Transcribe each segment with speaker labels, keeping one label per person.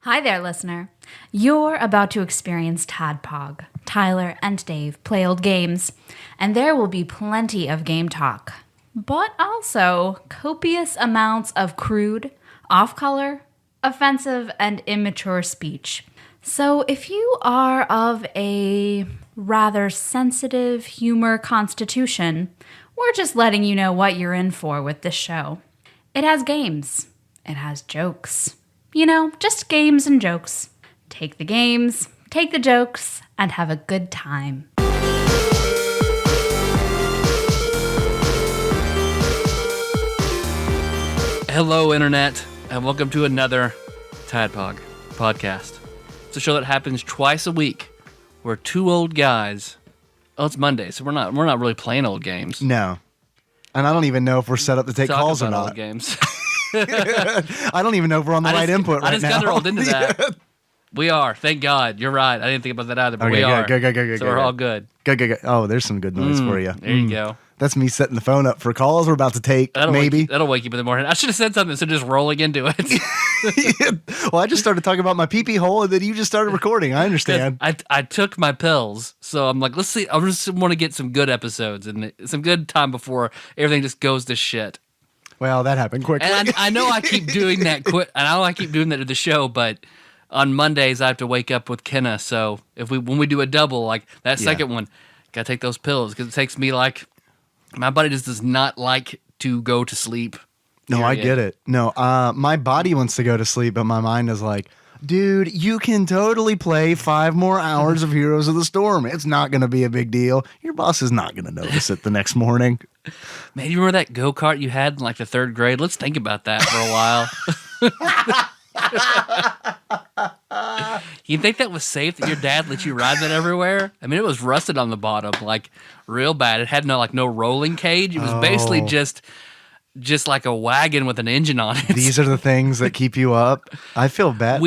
Speaker 1: Hi there, listener. You're about to experience TADPOG. Tyler and Dave play old games, and there will be plenty of game talk, but also copious amounts of crude, off-color, offensive, and immature speech. So if you are of a rather sensitive humor constitution, we're just letting you know what you're in for with this show. It has games. It has jokes. You know, just games and jokes. Take the games, take the jokes, and have a good time.
Speaker 2: Hello, Internet, and welcome to another TADPOG podcast. It's a show that happens twice a week. We're two old guys. Oh, it's Monday, so we're not really playing old games.
Speaker 3: No. And I don't even know if we're set up to take calls or not.
Speaker 2: Old games.
Speaker 3: I don't even know if we're on the right input right now.
Speaker 2: I just kind of rolled into that. Yeah. We are. Thank God. You're right. I didn't think about that either, but we are.
Speaker 3: Good.
Speaker 2: So we're all good.
Speaker 3: Good. Oh, there's some good noise for you.
Speaker 2: There you go.
Speaker 3: That's me setting the phone up for calls we're about to take,
Speaker 2: that'll
Speaker 3: maybe.
Speaker 2: That'll wake you up in the morning. I should have said something instead of just rolling into it.
Speaker 3: Well, I just started talking about my pee-pee hole, and then you just started recording. I understand.
Speaker 2: I took my pills, so I'm like, let's see. I just want to get some good episodes and some good time before everything just goes to shit.
Speaker 3: Well, that happened quickly.
Speaker 2: And I know I keep doing that. I know I keep doing that to the show, but on Mondays I have to wake up with Kenna. So when we do a double, like that second one, gotta take those pills because it takes me my body just does not like to go to sleep.
Speaker 3: No, I get it. No, my body wants to go to sleep, but my mind is like, dude, you can totally play 5 more hours of Heroes of the Storm. It's not going to be a big deal. Your boss is not going to notice it the next morning.
Speaker 2: Man, you remember that go-kart you had in like the 3rd grade? Let's think about that for a while. You think that was safe that your dad let you ride that everywhere? I mean, it was rusted on the bottom, like real bad. It had no rolling cage. It was basically just like a wagon with an engine on it.
Speaker 3: These are the things that keep you up. I feel bad.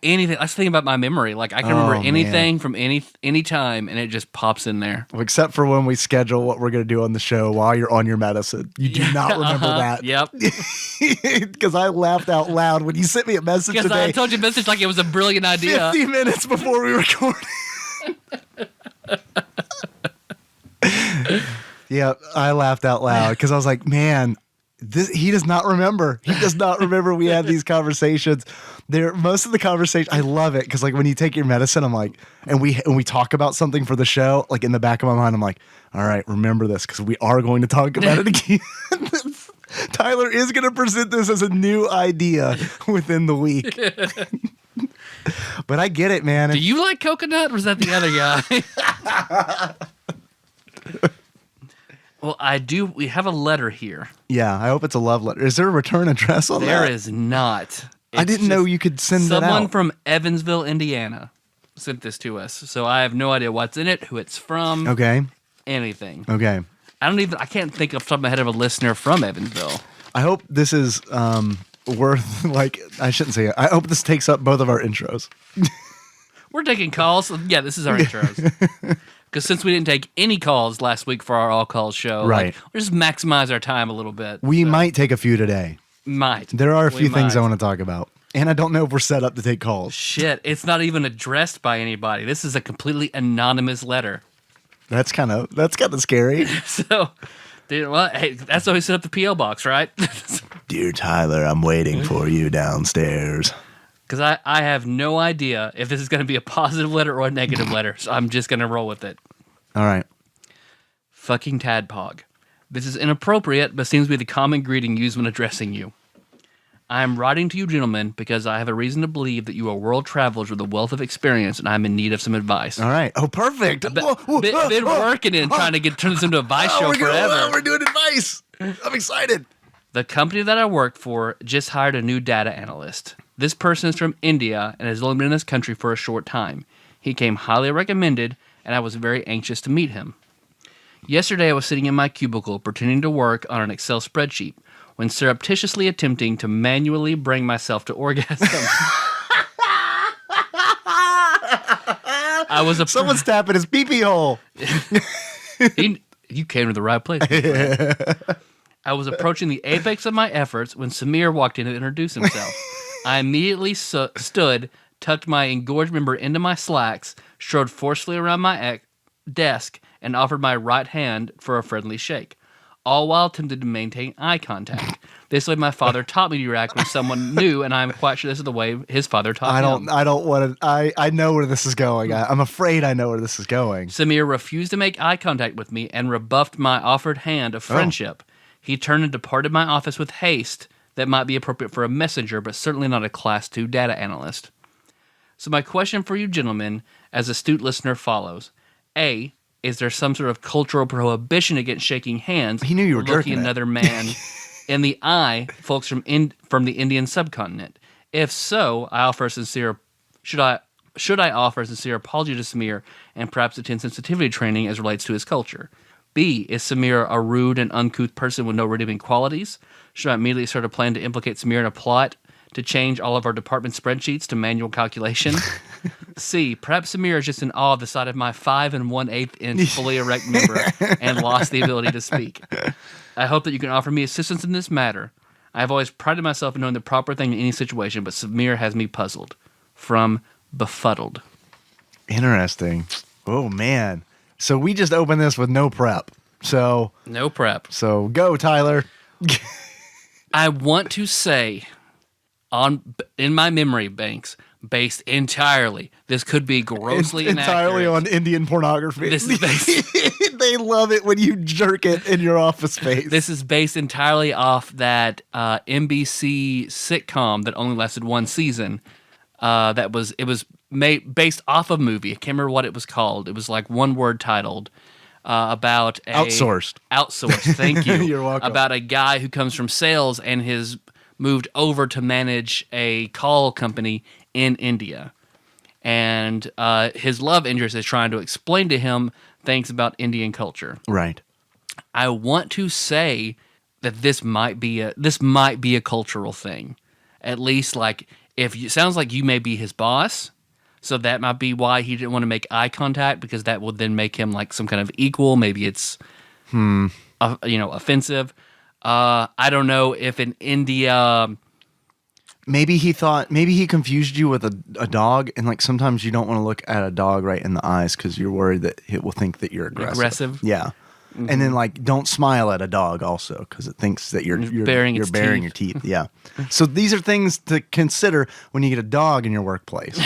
Speaker 2: Anything. I was thinking about my memory. Like I can remember anything from any time, and it just pops in there.
Speaker 3: Well, except for when we schedule what we're going to do on the show while you're on your medicine. You do not remember that.
Speaker 2: Yep.
Speaker 3: Because I laughed out loud when you sent me a message today.
Speaker 2: Because I told you a message like it was a brilliant idea.
Speaker 3: 50 minutes before we recorded. Yeah, I laughed out loud because I was like, man, he does not remember. He does not remember we had these conversations. Most of the conversation, I love it because like when you take your medicine, I'm like, and we talk about something for the show, like in the back of my mind, I'm like, all right, remember this because we are going to talk about it again. Tyler is going to present this as a new idea within the week. But I get it, man.
Speaker 2: Do you like coconut or is that the other guy? Well, I do. We have a letter here.
Speaker 3: Yeah, I hope it's a love letter. Is there a return address on that?
Speaker 2: There is not.
Speaker 3: I didn't know you could send that out.
Speaker 2: Someone from Evansville, Indiana sent this to us. So I have no idea what's in it, who it's from.
Speaker 3: Okay.
Speaker 2: Anything.
Speaker 3: Okay.
Speaker 2: I can't think off the top of my head of a listener from Evansville.
Speaker 3: I hope this is worth, I shouldn't say it. I hope this takes up both of our intros.
Speaker 2: We're taking calls. So yeah, this is our intros. Because since we didn't take any calls last week for our all-calls show,
Speaker 3: right.
Speaker 2: We'll just maximize our time a little bit.
Speaker 3: We might take a few today.
Speaker 2: Might.
Speaker 3: There are a few things I want to talk about. And I don't know if we're set up to take calls.
Speaker 2: Shit, it's not even addressed by anybody. This is a completely anonymous letter.
Speaker 3: That's kind of scary.
Speaker 2: So, dude, well, hey, that's why we set up the P.O. box, right?
Speaker 3: Dear Tyler, I'm waiting for you downstairs.
Speaker 2: Because I have no idea if this is going to be a positive letter or a negative letter, so I'm just going to roll with it.
Speaker 3: All right.
Speaker 2: Fucking Tadpog. This is inappropriate, but seems to be the common greeting used when addressing you. I am writing to you gentlemen because I have a reason to believe that you are world travelers with a wealth of experience and I'm in need of some advice.
Speaker 3: All right. Oh, perfect.
Speaker 2: Been working and trying to turn this into a advice show forever.
Speaker 3: We're doing advice. I'm excited.
Speaker 2: The company that I work for just hired a new data analyst. This person is from India and has only been in this country for a short time. He came highly recommended, and I was very anxious to meet him. Yesterday, I was sitting in my cubicle pretending to work on an Excel spreadsheet when surreptitiously attempting to manually bring myself to orgasm.
Speaker 3: Someone's tapping his pee-pee hole.
Speaker 2: You came to the right place. I was approaching the apex of my efforts when Samir walked in to introduce himself. I immediately stood, tucked my engorged member into my slacks, strode forcefully around my desk, and offered my right hand for a friendly shake, all while attempting to maintain eye contact. This way my father taught me to react when someone new, and I'm quite sure this is the way his father taught him.
Speaker 3: I don't want to. I know where this is going. I'm afraid I know where this is going.
Speaker 2: Samir refused to make eye contact with me and rebuffed my offered hand of friendship. He turned and departed my office with haste that might be appropriate for a messenger, but certainly not a Class 2 data analyst. So my question for you gentlemen, as astute listener, follows. A, is there some sort of cultural prohibition against shaking hands?
Speaker 3: He knew you were
Speaker 2: looking
Speaker 3: jerking
Speaker 2: another man in the eye, folks from the Indian subcontinent. If so, I offer a sincere should I offer a sincere apology to Samir and perhaps attend sensitivity training as relates to his culture? B, is Samir a rude and uncouth person with no redeeming qualities? Should I immediately start a plan to implicate Samir in a plot to change all of our department spreadsheets to manual calculation? C, perhaps Samir is just in awe of the sight of my 5 1/8 inch fully erect member and lost the ability to speak. I hope that you can offer me assistance in this matter. I have always prided myself in knowing the proper thing in any situation, but Samir has me puzzled. From Befuddled.
Speaker 3: Interesting. Oh, man. So we just opened this with no prep. So
Speaker 2: No prep.
Speaker 3: So go, Tyler.
Speaker 2: I want to say, in my memory banks, based entirely, this could be grossly
Speaker 3: entirely
Speaker 2: inaccurate.
Speaker 3: on Indian pornography.
Speaker 2: This is based,
Speaker 3: They love it when you jerk it in your office space.
Speaker 2: this is based entirely off that NBC sitcom that only lasted one season. It was made based off a movie. I can't remember what it was called. It was like one word titled about
Speaker 3: Outsourced.
Speaker 2: Thank you.
Speaker 3: You're welcome.
Speaker 2: About a guy who comes from sales and has moved over to manage a call company in India, and his love interest is trying to explain to him things about Indian culture.
Speaker 3: Right.
Speaker 2: I want to say that this might be a cultural thing. At least, like, it sounds like you may be his boss, so that might be why he didn't want to make eye contact, because that would then make him like some kind of equal. Maybe it's offensive. I don't know if in India.
Speaker 3: Maybe he confused you with a dog, and like sometimes you don't want to look at a dog right in the eyes because you're worried that it will think that you're aggressive. Yeah. Mm-hmm. And then like don't smile at a dog also because it thinks that you're baring your teeth. Yeah. So these are things to consider when you get a dog in your workplace.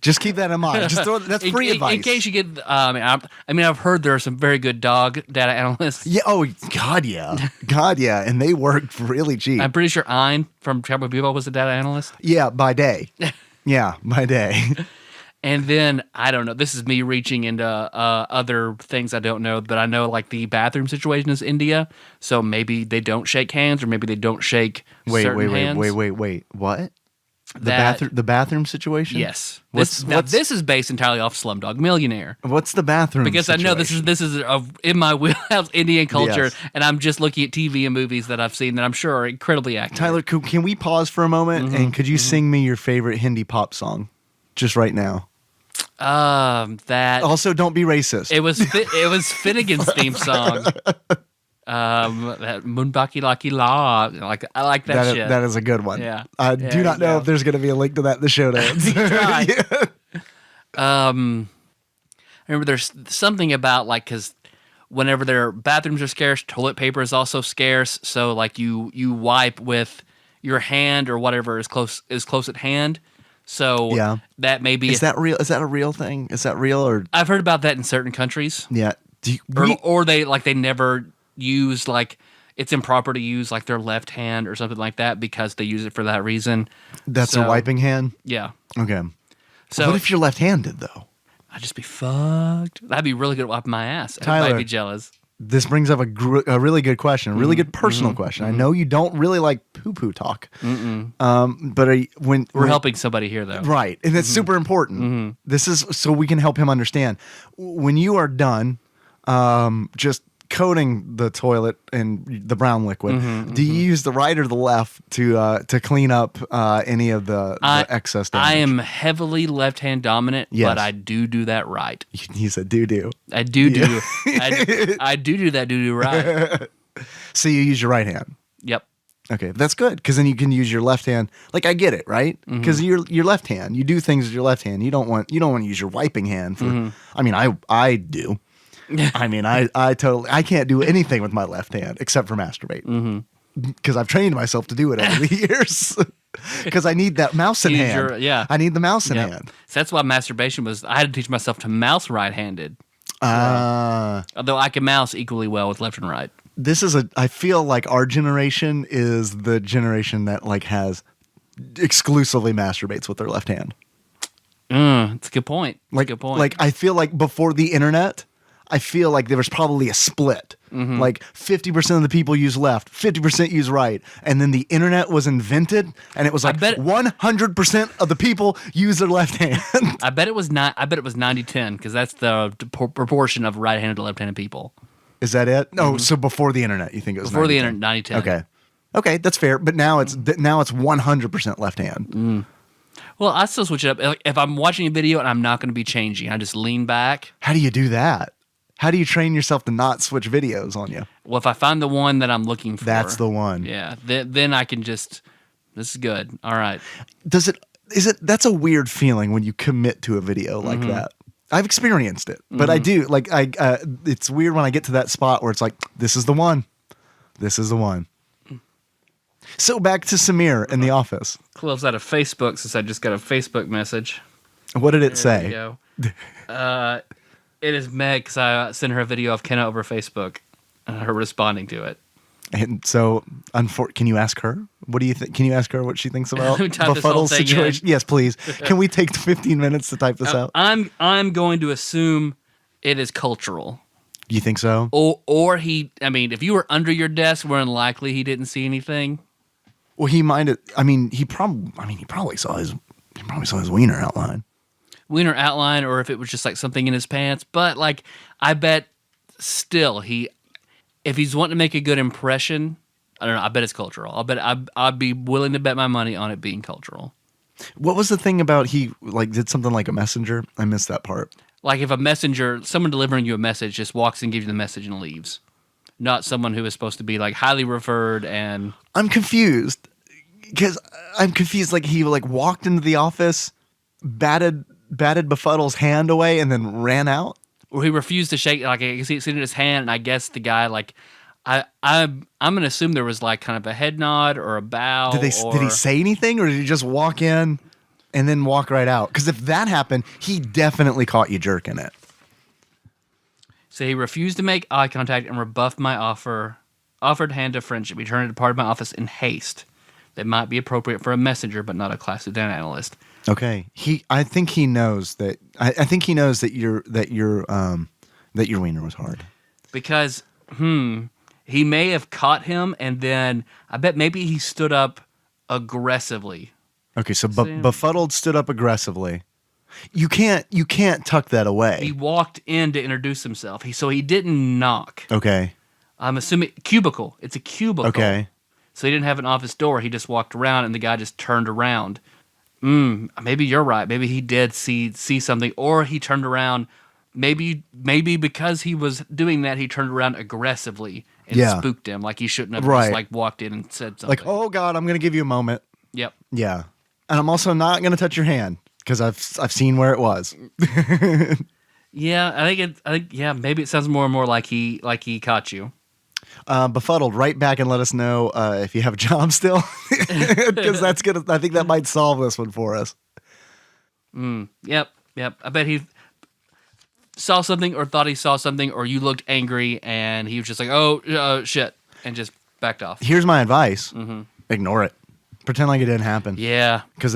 Speaker 3: Just keep that in mind. That's free advice.
Speaker 2: In case you get, I've heard there are some very good dog data analysts.
Speaker 3: Yeah. Oh, God, yeah. God, yeah. And they work really cheap.
Speaker 2: I'm pretty sure Ein from Cowboy Bebop was a data analyst.
Speaker 3: Yeah, by day. Yeah, by day.
Speaker 2: And then, I don't know, this is me reaching into other things I don't know, but I know like the bathroom situation is India, so maybe they don't shake hands, or maybe they don't shake certain hands.
Speaker 3: Wait. What? The bathroom situation?
Speaker 2: Yes. This is based entirely off Slumdog Millionaire.
Speaker 3: What's the bathroom
Speaker 2: Because
Speaker 3: situation?
Speaker 2: I know this is in my wheelhouse Indian culture,
Speaker 3: Yes.
Speaker 2: and I'm just looking at TV and movies that I've seen that I'm sure are incredibly accurate.
Speaker 3: Tyler, can we pause for a moment, and could you sing me your favorite Hindi pop song? Just right now.
Speaker 2: That
Speaker 3: Also, don't be racist.
Speaker 2: it was Finnegan's theme song. That Moonbaki Lucky Law. I like that shit.
Speaker 3: That is a good one.
Speaker 2: Yeah.
Speaker 3: I do not know if there's going to be a link to that in the show notes.
Speaker 2: I remember there's something about like, because whenever their bathrooms are scarce, toilet paper is also scarce. So like you wipe with your hand or whatever is close at hand. So
Speaker 3: Yeah.
Speaker 2: that may be
Speaker 3: Is that real? Is that a real thing? Is that real or?
Speaker 2: I've heard about that in certain countries.
Speaker 3: Yeah.
Speaker 2: Or they never use, like, it's improper to use like their left hand or something like that because they use it for that reason.
Speaker 3: That's a wiping hand?
Speaker 2: Yeah.
Speaker 3: Okay.
Speaker 2: So
Speaker 3: what if you're left-handed though?
Speaker 2: I'd just be fucked. That'd be really good at wiping my ass.
Speaker 3: Tyler,
Speaker 2: I'd be jealous.
Speaker 3: This brings up a really good question, a really good personal question. I know you don't really like poo-poo talk, but when
Speaker 2: We're helping somebody here, though.
Speaker 3: right, and it's super important. This is so we can help him understand. When you are done, just coating the toilet in the brown liquid, do you use the right or the left to clean up any of the excess damage?
Speaker 2: I am heavily left-hand dominant,
Speaker 3: Yes.
Speaker 2: but I do that right.
Speaker 3: He said doo-doo.
Speaker 2: I do. I do that doo-doo right.
Speaker 3: So you use your right hand.
Speaker 2: Yep.
Speaker 3: Okay, that's good because then you can use your left hand. Like I get it, right? Because your left hand, you do things with your left hand. You don't want to use your wiping hand for. I mean, I do. I mean, I totally can't do anything with my left hand except for masturbate because I've trained myself to do it over the years. Because I need that mouse in hand. I need the mouse in hand.
Speaker 2: So that's why masturbation was. I had to teach myself to mouse right-handed. Although I can mouse equally well with left and right.
Speaker 3: I feel like our generation is the generation that like has exclusively masturbates with their left hand.
Speaker 2: It's a good point.
Speaker 3: Like I feel like before the internet, I feel like there was probably a split. Like 50% of the people use left, 50% use right. And then the internet was invented and it was like 100% of the people use their left hand.
Speaker 2: I bet it was 90-10 because that's the proportion of right-handed to left-handed people.
Speaker 3: Is that it? No, so before the internet, you think it was
Speaker 2: before
Speaker 3: 90-10.
Speaker 2: the internet, 90-10.
Speaker 3: Okay, that's fair. But now it's 100% left hand.
Speaker 2: Well, I still switch it up. Like, if I'm watching a video and I'm not going to be changing, I just lean back.
Speaker 3: How do you do that? How do you train yourself to not switch videos on you?
Speaker 2: Well, if I find the one that I'm looking for,
Speaker 3: that's the one.
Speaker 2: Yeah, then I can just. This is good. All right.
Speaker 3: That's a weird feeling when you commit to a video like that. I've experienced it, but I do it's weird when I get to that spot where it's like, this is the one. This is the one. So back to Samir in the office.
Speaker 2: Close out of Facebook since I just got a Facebook message.
Speaker 3: What did it say?
Speaker 2: There we go. It is Meg because I sent her a video of Kenna over Facebook and her responding to it. And
Speaker 3: so, can you ask her? What do you think? Can you ask her what she thinks about
Speaker 2: Befuddled
Speaker 3: situation? Yes, please. Can we take 15 minutes to type this out?
Speaker 2: I'm going to assume it is cultural.
Speaker 3: You think so?
Speaker 2: Or if you were under your desk, more than likely he didn't see anything.
Speaker 3: Well, he minded. He probably saw his wiener outline.
Speaker 2: Wiener outline, or if it was just like something in his pants. But like, I bet still if he's wanting to make a good impression, I don't know. I bet it's cultural. I'd be willing to bet my money on it being cultural.
Speaker 3: What was the thing about he did something like a messenger? I missed that part.
Speaker 2: Like if a messenger, someone delivering you a message, just walks and gives you the message and leaves, not someone who is supposed to be like highly referred. And
Speaker 3: I'm confused because like he walked into the office, batted Befuddled's hand away, and then ran out.
Speaker 2: Or he refused to shake, like I can see it sitting in his hand, and I guess the guy, like, I'm gonna assume there was like kind of a head nod or a bow.
Speaker 3: Did he say anything, or did he just walk in and then walk right out? Because if that happened, he definitely caught you jerking it.
Speaker 2: So he refused to make eye contact and rebuffed my offered hand of friendship. He turned and departed my office in haste. That might be appropriate for a messenger, but not a class of data analyst.
Speaker 3: Okay. I think he knows that. I think he knows that your wiener was hard.
Speaker 2: Because he may have caught him, and then I bet maybe he stood up aggressively.
Speaker 3: Okay, so Befuddled stood up aggressively. You can't tuck that away.
Speaker 2: He walked in to introduce himself. So he didn't knock.
Speaker 3: Okay.
Speaker 2: I'm assuming cubicle. It's a cubicle.
Speaker 3: Okay.
Speaker 2: So he didn't have an office door. He just walked around, and the guy just turned around. Maybe you're right. Maybe he did see something, or he turned around. Maybe because he was doing that, he turned around aggressively and spooked him, like he shouldn't have just like walked in and said something.
Speaker 3: Like, oh God, I'm gonna give you a moment.
Speaker 2: Yep.
Speaker 3: Yeah, and I'm also not gonna touch your hand because I've seen where it was.
Speaker 2: Yeah, I think maybe it sounds more and more like he caught you.
Speaker 3: Befuddled, write back and let us know if you have a job still, because I think that might solve this one for us.
Speaker 2: Yep. I bet he saw something or thought he saw something, or you looked angry and he was just like, oh shit, and just backed off.
Speaker 3: Here's my advice: ignore it. Pretend like it didn't happen.
Speaker 2: Yeah,
Speaker 3: because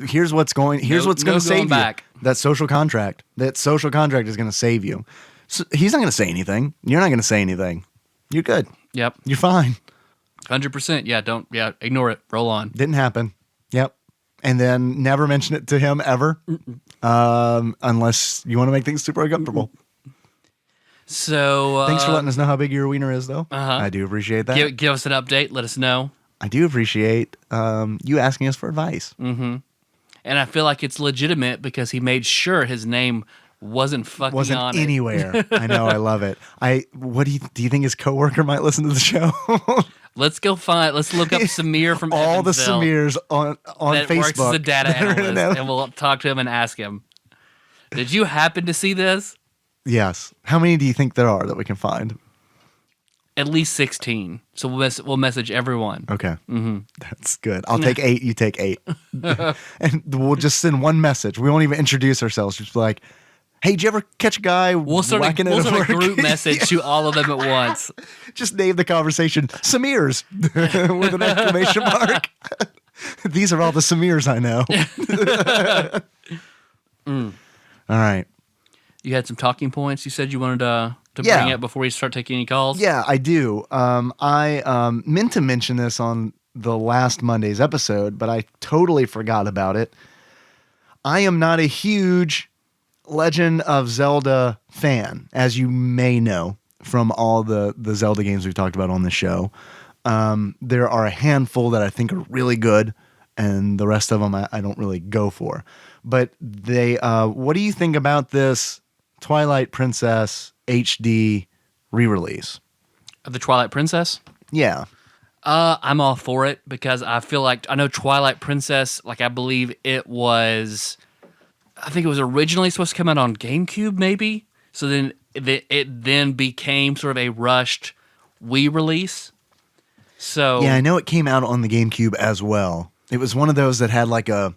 Speaker 3: here's what's going to save
Speaker 2: back.
Speaker 3: You. That social contract is going to save you. So he's not going to say anything. You're not going to say anything. You're good. Yep. You're fine.
Speaker 2: 100%. Yeah, ignore it. Roll on.
Speaker 3: Didn't happen. Yep. And then never mention it to him ever. Unless you want to make things super uncomfortable.
Speaker 2: So
Speaker 3: thanks for letting us know how big your wiener is, though. I do appreciate that.
Speaker 2: Give us an update. Let us know.
Speaker 3: I do appreciate you asking us for advice.
Speaker 2: Mm-hmm. And I feel like it's legitimate because he made sure his name wasn't fucking
Speaker 3: Wasn't
Speaker 2: on
Speaker 3: anywhere. I know. I love it. What do you think his coworker might listen to the show?
Speaker 2: Let's look up Samir from
Speaker 3: all the
Speaker 2: Evansville
Speaker 3: Samirs on
Speaker 2: that
Speaker 3: Facebook
Speaker 2: works as a data analyst, and we'll talk to him and ask him, did you happen to see this?
Speaker 3: Yes. How many do you think there are that we can find?
Speaker 2: At least 16. So we'll message everyone.
Speaker 3: Okay. That's good. I'll take 8. You take 8. And we'll just send one message. We won't even introduce ourselves. Just be like, hey, did you ever catch a guy whacking it at work?
Speaker 2: A group message to all of them at once.
Speaker 3: Just name the conversation Samirs with an exclamation mark. These are all the Samirs I know. All right.
Speaker 2: You had some talking points you said you wanted to bring up before we start taking any calls?
Speaker 3: Yeah, I do. I meant to mention this on the last Monday's episode, but I totally forgot about it. I am not a huge Legend of Zelda fan, as you may know from all the Zelda games we've talked about on the show. There are a handful that I think are really good, and the rest of them I don't really go for. But what do you think about this Twilight Princess HD re-release?
Speaker 2: The Twilight Princess?
Speaker 3: Yeah.
Speaker 2: I'm all for it because I feel like I know Twilight Princess, like I believe it was originally supposed to come out on GameCube maybe. So then it then became sort of a rushed Wii release. So
Speaker 3: yeah, I know it came out on the GameCube as well. It was one of those that had like a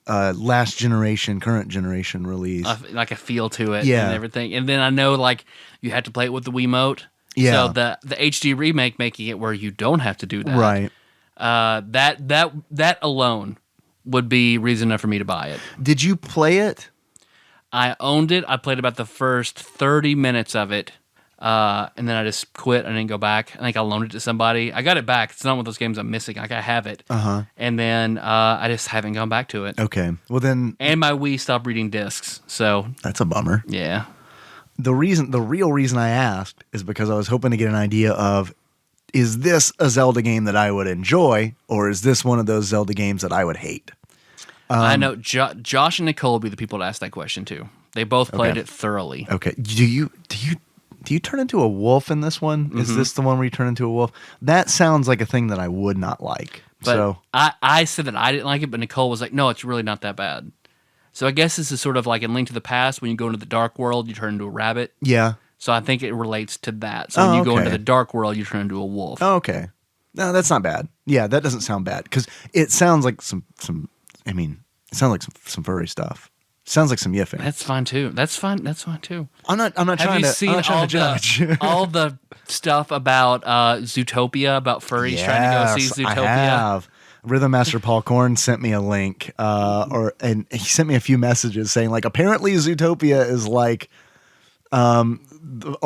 Speaker 3: last generation, current generation release.
Speaker 2: Like a feel to it
Speaker 3: and
Speaker 2: everything. And then I know like you had to play it with the Wiimote.
Speaker 3: Yeah.
Speaker 2: So the HD remake making it where you don't have to do that.
Speaker 3: Right.
Speaker 2: That alone would be reason enough for me to buy it.
Speaker 3: Did you play it?
Speaker 2: I owned it. I played about the first 30 minutes of it. And then I just quit. I didn't go back. I think I loaned it to somebody. I got it back. It's not one of those games I'm missing. Like I have it. And then I just haven't gone back to it.
Speaker 3: Okay. Well then.
Speaker 2: And my Wii stopped reading discs. So
Speaker 3: that's a bummer.
Speaker 2: Yeah.
Speaker 3: The real reason I asked is because I was hoping to get an idea of, is this a Zelda game that I would enjoy, or is this one of those Zelda games that I would hate?
Speaker 2: I know Josh and Nicole would be the people to ask that question too. They both played it thoroughly.
Speaker 3: Okay. Do you turn into a wolf in this one? Mm-hmm. Is this the one where you turn into a wolf? That sounds like a thing that I would not like.
Speaker 2: But
Speaker 3: so
Speaker 2: I said that I didn't like it, but Nicole was like, no, it's really not that bad. So I guess this is sort of like in Link to the Past, when you go into the dark world, you turn into a rabbit.
Speaker 3: Yeah.
Speaker 2: So I think it relates to that. So when you go into the dark world, you turn into a wolf.
Speaker 3: Oh, okay. No, that's not bad. Yeah, that doesn't sound bad because it sounds like some furry stuff. Sounds like some yiffing.
Speaker 2: That's fine too. That's fine too.
Speaker 3: I'm not trying to.
Speaker 2: Have you seen
Speaker 3: to judge.
Speaker 2: all the stuff about Zootopia, about furries trying to go see Zootopia?
Speaker 3: I have. Rhythm Master Paul Korn sent me a link, and he sent me a few messages saying like apparently Zootopia is like, all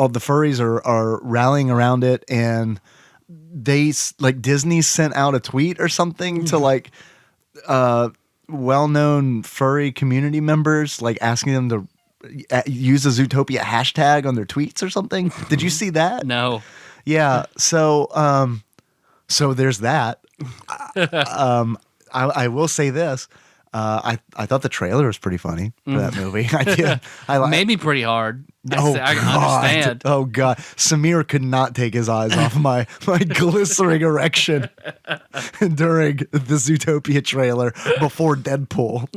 Speaker 3: the furries are rallying around it, and they like Disney sent out a tweet or something to like, well-known furry community members, like asking them to use the Zootopia hashtag on their tweets or something. Did you see that?
Speaker 2: No.
Speaker 3: Yeah. So there's that. I will say this. I thought the trailer was pretty funny for that movie. I did.
Speaker 2: Made me pretty hard. I understand.
Speaker 3: Oh God, Samir could not take his eyes off my glistering erection during the Zootopia trailer before Deadpool.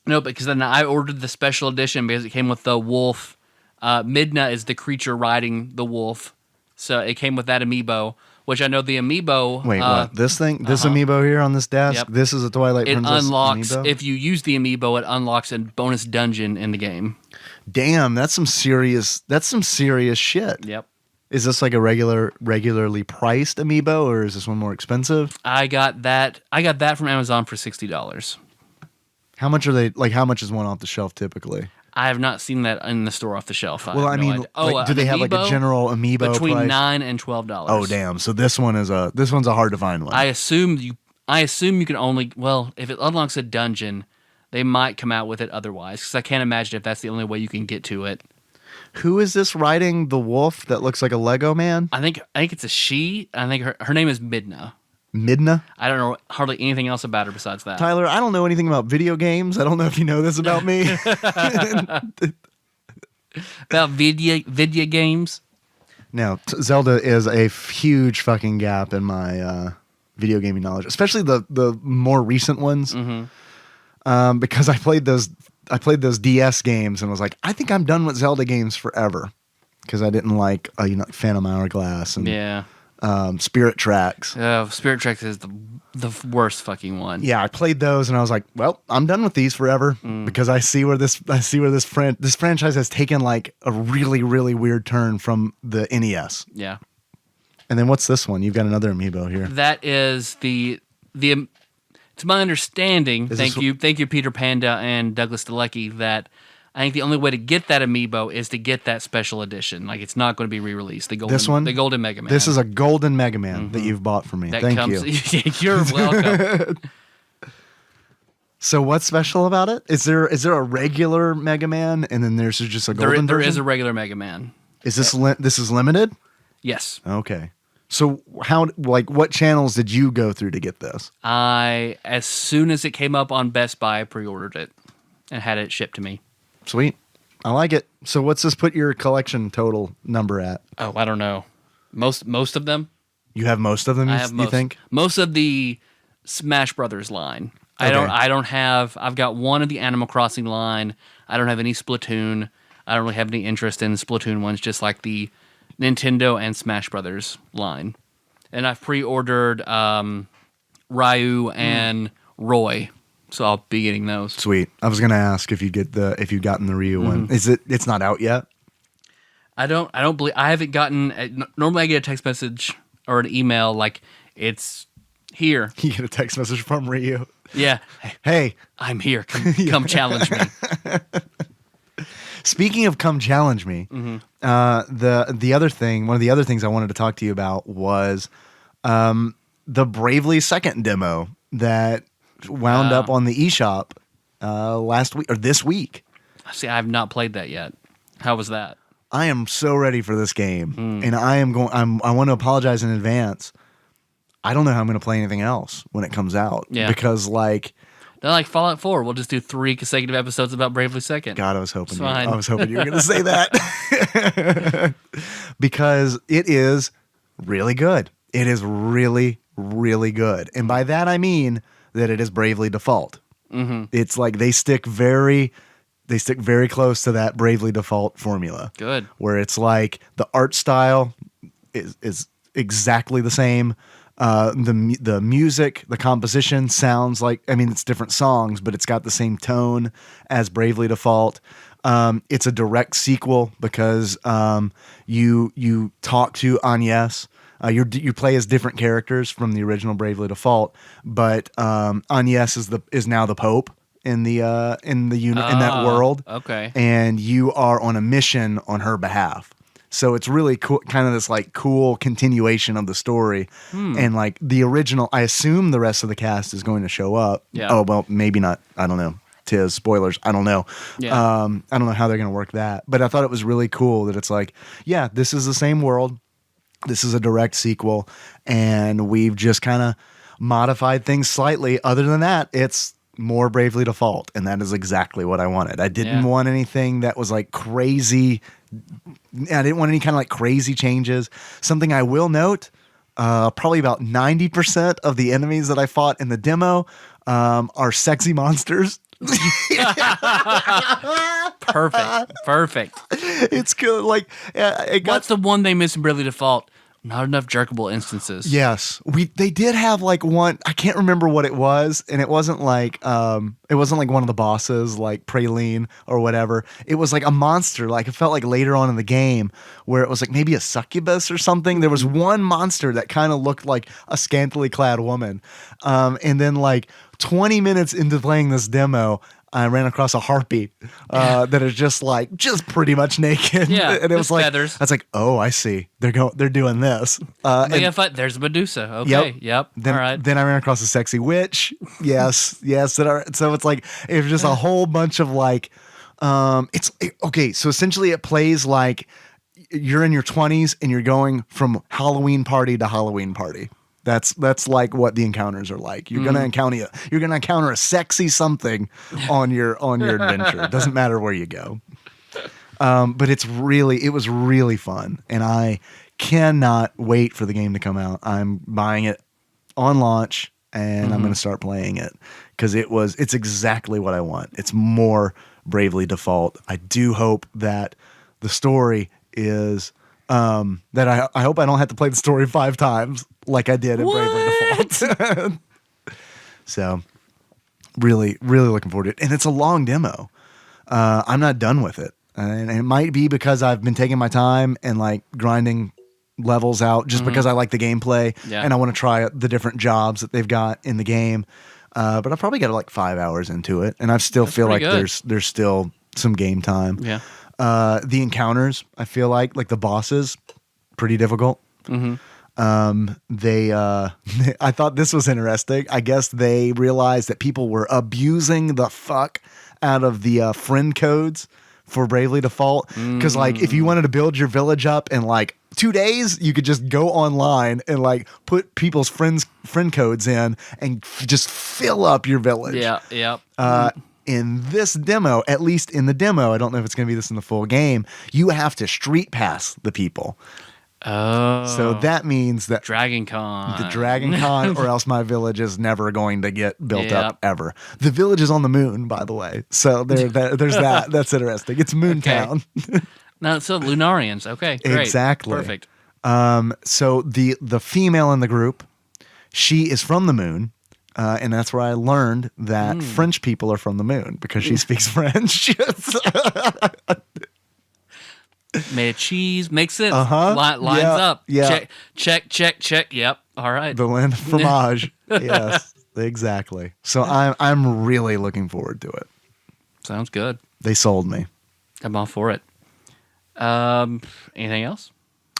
Speaker 2: No, because then I ordered the special edition because it came with the wolf. Midna is the creature riding the wolf, so it came with that amiibo. Which I know the amiibo.
Speaker 3: Wait, what? This thing? This amiibo here on this desk?
Speaker 2: Yep.
Speaker 3: This is a Twilight Princess
Speaker 2: unlocks,
Speaker 3: amiibo?
Speaker 2: if you use the amiibo, it unlocks a bonus dungeon in the game.
Speaker 3: Damn, that's some serious shit.
Speaker 2: Yep.
Speaker 3: Is this like a regularly priced amiibo, or is this one more expensive?
Speaker 2: I got that from Amazon for $60.
Speaker 3: How much are they? Like, how much is one off the shelf typically?
Speaker 2: I have not seen that in the store off the shelf.
Speaker 3: Well, I mean, do they have like a general amiibo
Speaker 2: between
Speaker 3: price?
Speaker 2: $9 and $12?
Speaker 3: Oh, damn! So this one's a hard to find one.
Speaker 2: I assume you can only if it unlocks a dungeon, they might come out with it otherwise. Because I can't imagine if that's the only way you can get to it.
Speaker 3: Who is this riding the wolf that looks like a Lego man?
Speaker 2: I think it's a she. I think her name is Midna.
Speaker 3: Midna.
Speaker 2: I don't know hardly anything else about her besides that.
Speaker 3: Tyler, I don't know anything about video games. I don't know if you know this about me.
Speaker 2: About video games.
Speaker 3: No, Zelda is a huge fucking gap in my video gaming knowledge, especially the more recent ones. Because I played those DS games and was like, I think I'm done with Zelda games forever. Because I didn't like Phantom Hourglass and Spirit Tracks.
Speaker 2: Spirit Tracks is the worst fucking one.
Speaker 3: Yeah, I played those and I was like, well, I'm done with these forever because I see where this franchise has taken like a really, really weird turn from the NES.
Speaker 2: Yeah.
Speaker 3: And then what's this one? You've got another amiibo here.
Speaker 2: That is the to my understanding, thank you Peter Panda and Douglas DeLucky, that I think the only way to get that amiibo is to get that special edition. Like, it's not going to be re-released. The Golden Mega Man.
Speaker 3: This is a Golden Mega Man that you've bought for me. Thank you.
Speaker 2: You're welcome.
Speaker 3: So what's special about it? Is there a regular Mega Man and then there's just a golden version?
Speaker 2: There is a regular Mega Man.
Speaker 3: Is this this is limited?
Speaker 2: Yes.
Speaker 3: Okay. So what channels did you go through to get this?
Speaker 2: As soon as it came up on Best Buy, I pre-ordered it and had it shipped to me.
Speaker 3: Sweet. I like it. So what's this put your collection total number at?
Speaker 2: Oh, I don't know. Most of them.
Speaker 3: You have most of them, you think?
Speaker 2: Most of the Smash Brothers line.
Speaker 3: Okay.
Speaker 2: I've got one of the Animal Crossing line. I don't have any Splatoon. I don't really have any interest in the Splatoon ones, just like the Nintendo and Smash Brothers line. And I've pre-ordered Ryu and Roy. So I'll be getting those.
Speaker 3: Sweet. I was gonna ask if you've gotten the Ryu one. It's not out yet?
Speaker 2: I don't believe I haven't gotten. Normally, I get a text message or an email like it's here.
Speaker 3: You get a text message from Ryu.
Speaker 2: Yeah.
Speaker 3: Hey,
Speaker 2: I'm here. Come challenge me.
Speaker 3: Speaking of come challenge me, the other thing, one of the other things I wanted to talk to you about was the Bravely Second demo that wound up on the eShop last week or this week.
Speaker 2: See, I have not played that yet. How was that?
Speaker 3: I am so ready for this game, and I want to apologize in advance. I don't know how I'm going to play anything else when it comes out.
Speaker 2: Yeah.
Speaker 3: Because like
Speaker 2: Fallout 4, we'll just do 3 consecutive episodes about Bravely Second.
Speaker 3: God, I was hoping you were going to say that. Because it is really good. It is really, really good. And by that I mean that it is Bravely Default. It's like they stick very close to that Bravely Default formula.
Speaker 2: Good.
Speaker 3: Where it's like the art style is exactly the same. The music, the composition sounds like, I mean, it's different songs, but it's got the same tone as Bravely Default. It's a direct sequel because you talk to Agnes. You play as different characters from the original Bravely Default, but Agnes is now the Pope in the unit in that world.
Speaker 2: Okay,
Speaker 3: and you are on a mission on her behalf. So it's really cool, kind of this like cool continuation of the story, and like the original. I assume the rest of the cast is going to show up.
Speaker 2: Yeah.
Speaker 3: Oh well, maybe not. I don't know. Tis spoilers. I don't know.
Speaker 2: Yeah.
Speaker 3: I don't know how they're going to work that, but I thought it was really cool that it's like, yeah, this is the same world. This is a direct sequel, and we've just kind of modified things slightly. Other than that, it's more Bravely Default, and that is exactly what I wanted. I didn't want anything that was like crazy. I didn't want any kind of like crazy changes. Something I will note, probably about 90% of the enemies that I fought in the demo are sexy monsters.
Speaker 2: Perfect.
Speaker 3: It's good. Like,
Speaker 2: what's the one they missed in Bravely Default? Not enough jerkable instances.
Speaker 3: Yes, they did have like one. I can't remember what it was, and it wasn't like one of the bosses like Praline or whatever. It was like a monster. Like it felt like later on in the game where it was like maybe a succubus or something. There was one monster that kind of looked like a scantily clad woman, and then like 20 minutes into playing this demo, I ran across a harpy that is just pretty much naked.
Speaker 2: Yeah,
Speaker 3: and it was like
Speaker 2: feathers.
Speaker 3: I was like, oh, I see. They're doing this.
Speaker 2: There's Medusa. Okay, yep.
Speaker 3: Then,
Speaker 2: all right.
Speaker 3: Then I ran across a sexy witch. Yes. So it's like it's just a whole bunch of like, okay. So essentially, it plays like you're in your 20s and you're going from Halloween party to Halloween party. That's like what the encounters are like. You're gonna encounter a sexy something on your adventure. It doesn't matter where you go. But it was really fun, and I cannot wait for the game to come out. I'm buying it on launch, and I'm going to start playing it because it's exactly what I want. It's more Bravely Default. I do hope that the story is that I hope I don't have to play the story 5 times like I did in Bravely Default. So really, really looking forward to it. And it's a long demo. I'm not done with it. And it might be because I've been taking my time and like grinding levels out just because I like the gameplay and I want to try the different jobs that they've got in the game. But I've probably got like 5 hours into it, and I still feel like there's still some game time.
Speaker 2: Yeah.
Speaker 3: The encounters, I feel like the bosses, pretty difficult. I thought this was interesting. I guess they realized that people were abusing the fuck out of the friend codes for Bravely Default, because like if you wanted to build your village up in like 2 days, you could just go online and like put people's friend codes in and just fill up your village. In this demo, at least in the demo, I don't know if it's going to be this in the full game, you have to street pass the people.
Speaker 2: Oh,
Speaker 3: so that means that
Speaker 2: Dragon Con,
Speaker 3: the Dragon Con, or else my village is never going to get built up ever. The village is on the moon, by the way. So there's that. That's interesting. It's Moontown.
Speaker 2: No, so Lunarians. Okay, great.
Speaker 3: Exactly.
Speaker 2: Perfect.
Speaker 3: So the female in the group, she is from the moon. And that's where I learned that French people are from the moon because she speaks French.
Speaker 2: Made of cheese, makes sense. Lines up.
Speaker 3: Yeah.
Speaker 2: Check. Yep. All right.
Speaker 3: The land of fromage. Yes, exactly. So I'm really looking forward to it.
Speaker 2: Sounds good.
Speaker 3: They sold me.
Speaker 2: I'm all for it. Anything else?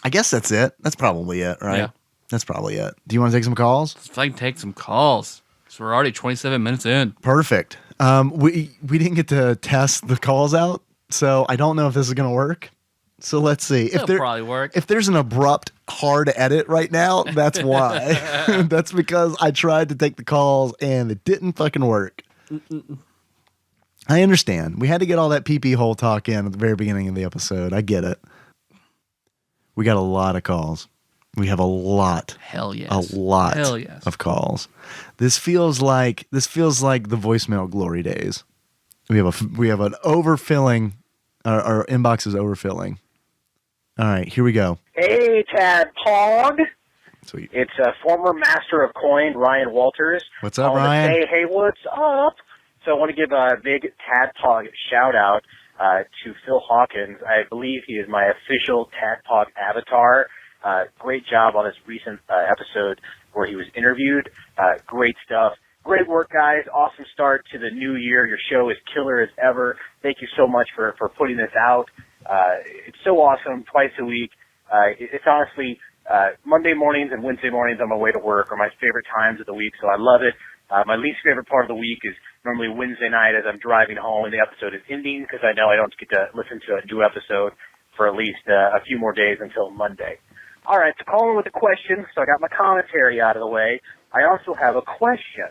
Speaker 3: I guess that's it. That's probably it, right?
Speaker 2: Yeah.
Speaker 3: That's probably it. Do you want to take some calls?
Speaker 2: If I can take some calls. So we're already 27 minutes in.
Speaker 3: Perfect. We didn't get to test the calls out, so I don't know if this is going to work. So let's see.
Speaker 2: It'll probably work.
Speaker 3: If there's an abrupt, hard edit right now, that's why. That's because I tried to take the calls and it didn't fucking work. I understand. We had to get all that pee-pee hole talk in at the very beginning of the episode. I get it. We got a lot of calls. We have a lot.
Speaker 2: Hell yes.
Speaker 3: A lot
Speaker 2: Hell yes.
Speaker 3: of calls. This feels like the voicemail glory days. We have an overfilling. Our inbox is overfilling. All right, here we go.
Speaker 4: Hey, TADPOG.
Speaker 3: Sweet.
Speaker 4: It's former master of coin, Ryan Walters.
Speaker 3: What's up, Ryan?
Speaker 4: Hey, what's up? So I want to give a big TADPOG shout-out to Phil Hawkins. I believe he is my official TADPOG avatar. Great job on this recent episode where he was interviewed. Great stuff. Great work, guys. Awesome start to the new year. Your show is killer as ever. Thank you so much for putting this out. It's so awesome, twice a week. It's honestly Monday mornings and Wednesday mornings on my way to work are my favorite times of the week, so I love it. My least favorite part of the week is normally Wednesday night as I'm driving home and the episode is ending because I know I don't get to listen to a new episode for at least a few more days until Monday. All right, so calling with a question, so I got my commentary out of the way. I also have a question.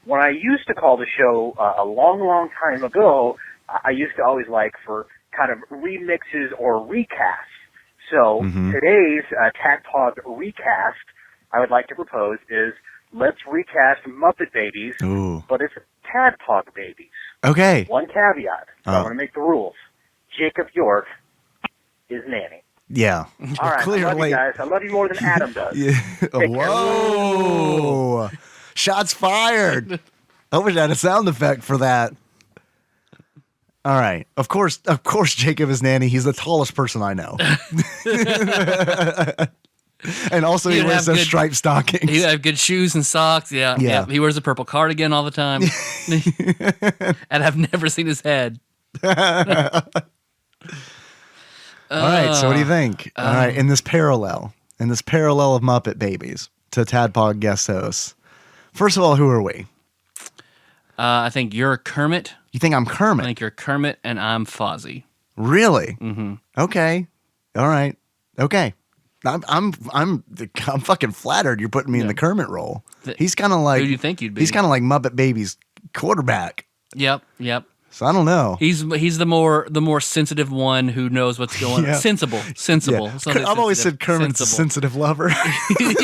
Speaker 4: When I used to call the show a long, long time ago, I used to always like for kind of remixes or recasts. So today's TADPOG recast I would like to propose is let's recast Muppet Babies, but it's TADPOG Babies.
Speaker 3: Okay.
Speaker 4: One caveat. I want to make the rules. Jacob York is Nanny.
Speaker 3: Yeah.
Speaker 4: All right.
Speaker 3: Clearly.
Speaker 4: I love you guys. I love you more than Adam does.
Speaker 3: Whoa. Shots fired. I wish I had a sound effect for that. All right. Of course, Jacob is Nanny. He's the tallest person I know. And also he wears those striped stockings.
Speaker 2: He have good shoes and socks. Yeah. He wears a purple cardigan all the time. And I've never seen his head.
Speaker 3: All right, so what do you think? All right, in this parallel of Muppet Babies to TADPOG guest hosts, first of all, who are we?
Speaker 2: I think you're Kermit.
Speaker 3: You think I'm Kermit?
Speaker 2: I think you're Kermit, and I'm Fozzie.
Speaker 3: Really? Mm-hmm. Okay. All right. Okay. I'm fucking flattered you're putting me in the Kermit role. He's kind of like
Speaker 2: Who do you think you'd be?
Speaker 3: He's kind of like Muppet Babies quarterback.
Speaker 2: Yep.
Speaker 3: So I don't know.
Speaker 2: He's the more sensitive one who knows what's going on.
Speaker 3: Yeah.
Speaker 2: Sensible.
Speaker 3: Yeah. I've always said Kermit's a sensitive lover.
Speaker 2: He's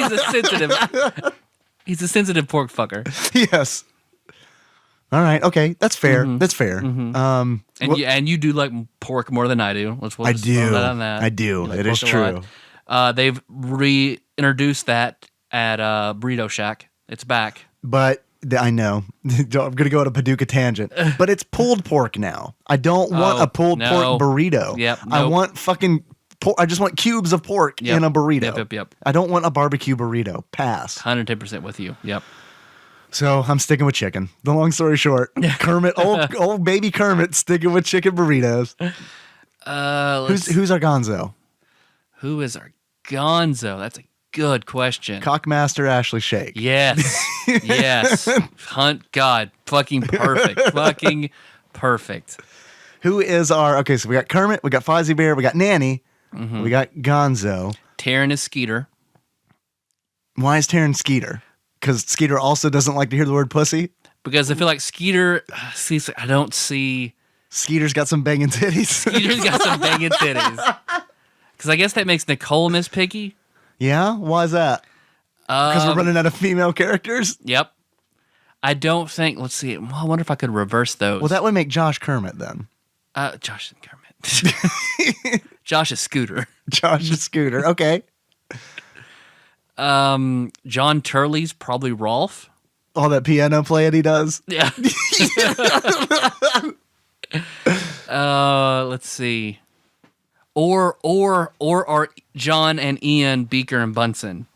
Speaker 2: a sensitive pork fucker.
Speaker 3: Yes. All right. Okay. That's fair. That's fair.
Speaker 2: And you do like pork more than I do.
Speaker 3: I do.
Speaker 2: That on that.
Speaker 3: I do.
Speaker 2: Like
Speaker 3: It is
Speaker 2: pork a
Speaker 3: true.
Speaker 2: lot. They've reintroduced that at Burrito Shack. It's back.
Speaker 3: But I know. I'm going to go on a Paducah tangent. But it's pulled pork now. I don't want a pulled pork burrito.
Speaker 2: Yep.
Speaker 3: I
Speaker 2: Nope.
Speaker 3: want fucking pork. I just want cubes of pork
Speaker 2: Yep.
Speaker 3: in a burrito.
Speaker 2: Yep.
Speaker 3: I don't want a barbecue burrito. Pass.
Speaker 2: 110% with you. Yep.
Speaker 3: So I'm sticking with chicken. The long story short, Kermit, old baby Kermit, sticking with chicken burritos. Who's our Gonzo?
Speaker 2: Who is our Gonzo? That's a good question.
Speaker 3: Cockmaster Ashley Shake.
Speaker 2: Yes. Yes. Hunt God. Fucking perfect. Fucking perfect.
Speaker 3: Who is our? Okay, so we got Kermit, we got Fozzie Bear, we got Nanny, we got Gonzo.
Speaker 2: Taryn is Skeeter.
Speaker 3: Why is Taryn Skeeter? Because Skeeter also doesn't like to hear the word pussy.
Speaker 2: Because I feel like Skeeter, I don't see.
Speaker 3: Skeeter's got some banging titties.
Speaker 2: Skeeter's got some banging titties. Because I guess that makes Nicole Miss Piggy.
Speaker 3: Yeah? Why is that? Because we're running out of female characters?
Speaker 2: Yep. I don't think, let's see. Well, I wonder if I could reverse those.
Speaker 3: Well, that would make Josh Kermit then.
Speaker 2: Josh and Kermit. Josh is Scooter.
Speaker 3: Josh is Scooter. Okay.
Speaker 2: John Turley's probably Rolf.
Speaker 3: All that piano playing he does.
Speaker 2: Yeah. Let's see. Or are John and Ian Beaker and Bunsen?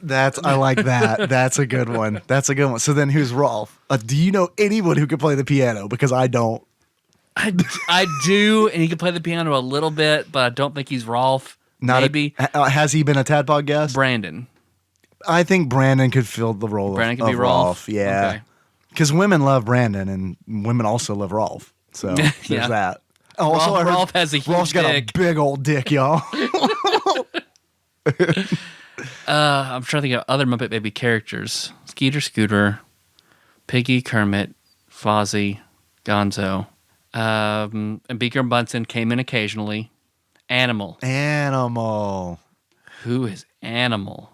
Speaker 3: I like that. That's a good one. That's a good one. So then who's Rolf? Do you know anyone who can play the piano? Because I don't.
Speaker 2: I do, and he can play the piano a little bit, but I don't think he's Rolf. Maybe.
Speaker 3: Has he been a Tadpog guest?
Speaker 2: Brandon.
Speaker 3: I think Brandon could fill the role
Speaker 2: Brandon could
Speaker 3: of
Speaker 2: be Rolf.
Speaker 3: Yeah.
Speaker 2: Okay.
Speaker 3: Because women love Brandon and women also love Rolf. So there's
Speaker 2: Yeah.
Speaker 3: that. Also, I heard
Speaker 2: Rolf has a huge
Speaker 3: Rolf's got
Speaker 2: dick.
Speaker 3: a big old dick, y'all.
Speaker 2: I'm trying to think of other Muppet Baby characters. Skeeter Scooter, Piggy Kermit, Fozzie, Gonzo. And Beaker and Bunsen came in occasionally. Animal. Who is Animal?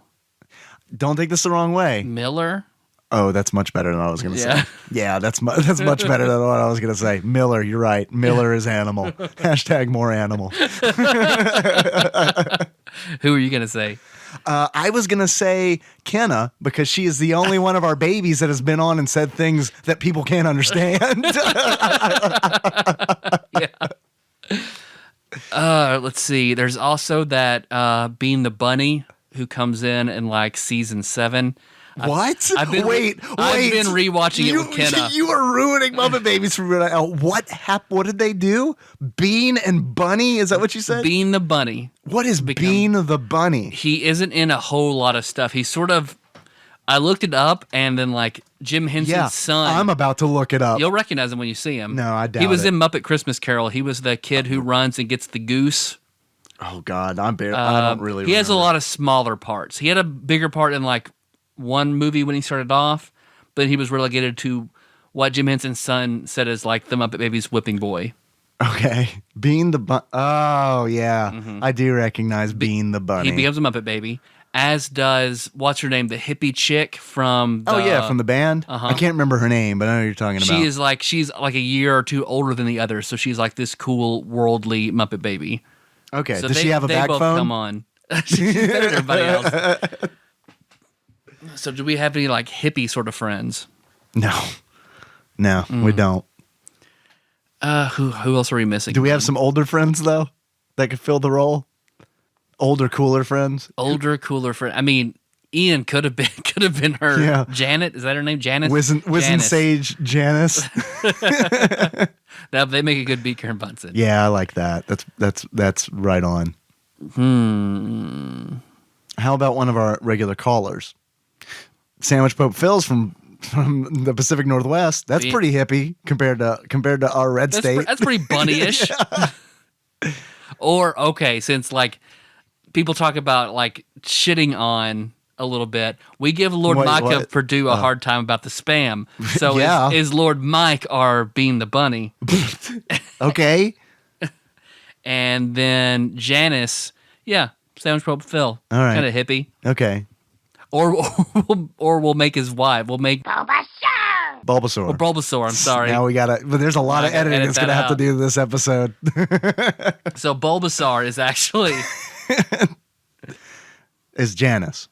Speaker 3: Don't take this the wrong way.
Speaker 2: Miller?
Speaker 3: Oh, that's much better than I was going to
Speaker 2: Yeah.
Speaker 3: say. Yeah, that's much better than what I was going to say. Miller, you're right. Miller is Animal. Hashtag more Animal.
Speaker 2: Who are you going to say?
Speaker 3: I was going to say Kenna because she is the only one of our babies that has been on and said things that people can't understand.
Speaker 2: Let's see. There's also that Bean the Bunny who comes in like season 7.
Speaker 3: What?
Speaker 2: I've been rewatching it with Kenna.
Speaker 3: You are ruining Muppet Babies for me right now. What did they do? Bean and Bunny? Is that what you said?
Speaker 2: Bean the Bunny.
Speaker 3: What is Bean the Bunny?
Speaker 2: He isn't in a whole lot of stuff. He's sort of. I looked it up, and then like Jim Henson's son.
Speaker 3: I'm about to look it up.
Speaker 2: You'll recognize him when you see him.
Speaker 3: No, I doubt
Speaker 2: He was
Speaker 3: it.
Speaker 2: in Muppet Christmas Carol. He was the kid who runs and gets the goose.
Speaker 3: Oh God, I don't really.
Speaker 2: He has a
Speaker 3: remember.
Speaker 2: lot of smaller parts. He had a bigger part in like one movie when he started off, but he was relegated to what Jim Henson's son said is like the Muppet Babies whipping boy.
Speaker 3: Okay, Bean the Bunny. Oh yeah, I do recognize Bean the Bunny.
Speaker 2: He becomes a Muppet Baby, as does what's her name, the hippie chick from.
Speaker 3: From the band. I can't remember her name, but I know who you're talking about.
Speaker 2: She's like a year or two older than the others, so she's like this cool worldly Muppet Baby.
Speaker 3: Okay,
Speaker 2: So
Speaker 3: does she have a
Speaker 2: they
Speaker 3: backbone?
Speaker 2: both come on. She's better than everybody else. So do we have any like hippie sort of friends?
Speaker 3: No, we don't.
Speaker 2: Who else are we missing?
Speaker 3: Do we have some older friends though that could fill the role? Older, cooler friends.
Speaker 2: Older, cooler friend? I mean, Ian could have been her.
Speaker 3: Yeah.
Speaker 2: Janet, is that her name? Janice.
Speaker 3: Wizen
Speaker 2: Janice.
Speaker 3: Sage Janice.
Speaker 2: Now they make a good Beaker and Bunsen.
Speaker 3: Yeah, I like that. That's right on. How about one of our regular callers? Sandwich Pope Phil's from the Pacific Northwest. That's pretty hippie compared to our red state.
Speaker 2: That's pretty bunny-ish. Or, okay, since like people talk about like shitting on a little bit. We give Lord
Speaker 3: Wait,
Speaker 2: Mike
Speaker 3: what?
Speaker 2: of Purdue a hard time about the spam. So
Speaker 3: Yeah.
Speaker 2: is Lord Mike our Bean the Bunny?
Speaker 3: Okay.
Speaker 2: And then Janice, Sandwich Probe Phil.
Speaker 3: All right.
Speaker 2: Kind of hippie.
Speaker 3: Okay.
Speaker 2: Or we'll make his wife. We'll make
Speaker 3: Bulbasaur.
Speaker 2: or Bulbasaur. I'm sorry.
Speaker 3: Now we gotta, but there's a lot
Speaker 2: I
Speaker 3: of
Speaker 2: gotta
Speaker 3: editing
Speaker 2: edit
Speaker 3: that's
Speaker 2: that
Speaker 3: gonna have to
Speaker 2: out.
Speaker 3: do this episode.
Speaker 2: So Bulbasaur is actually
Speaker 3: Is Janice?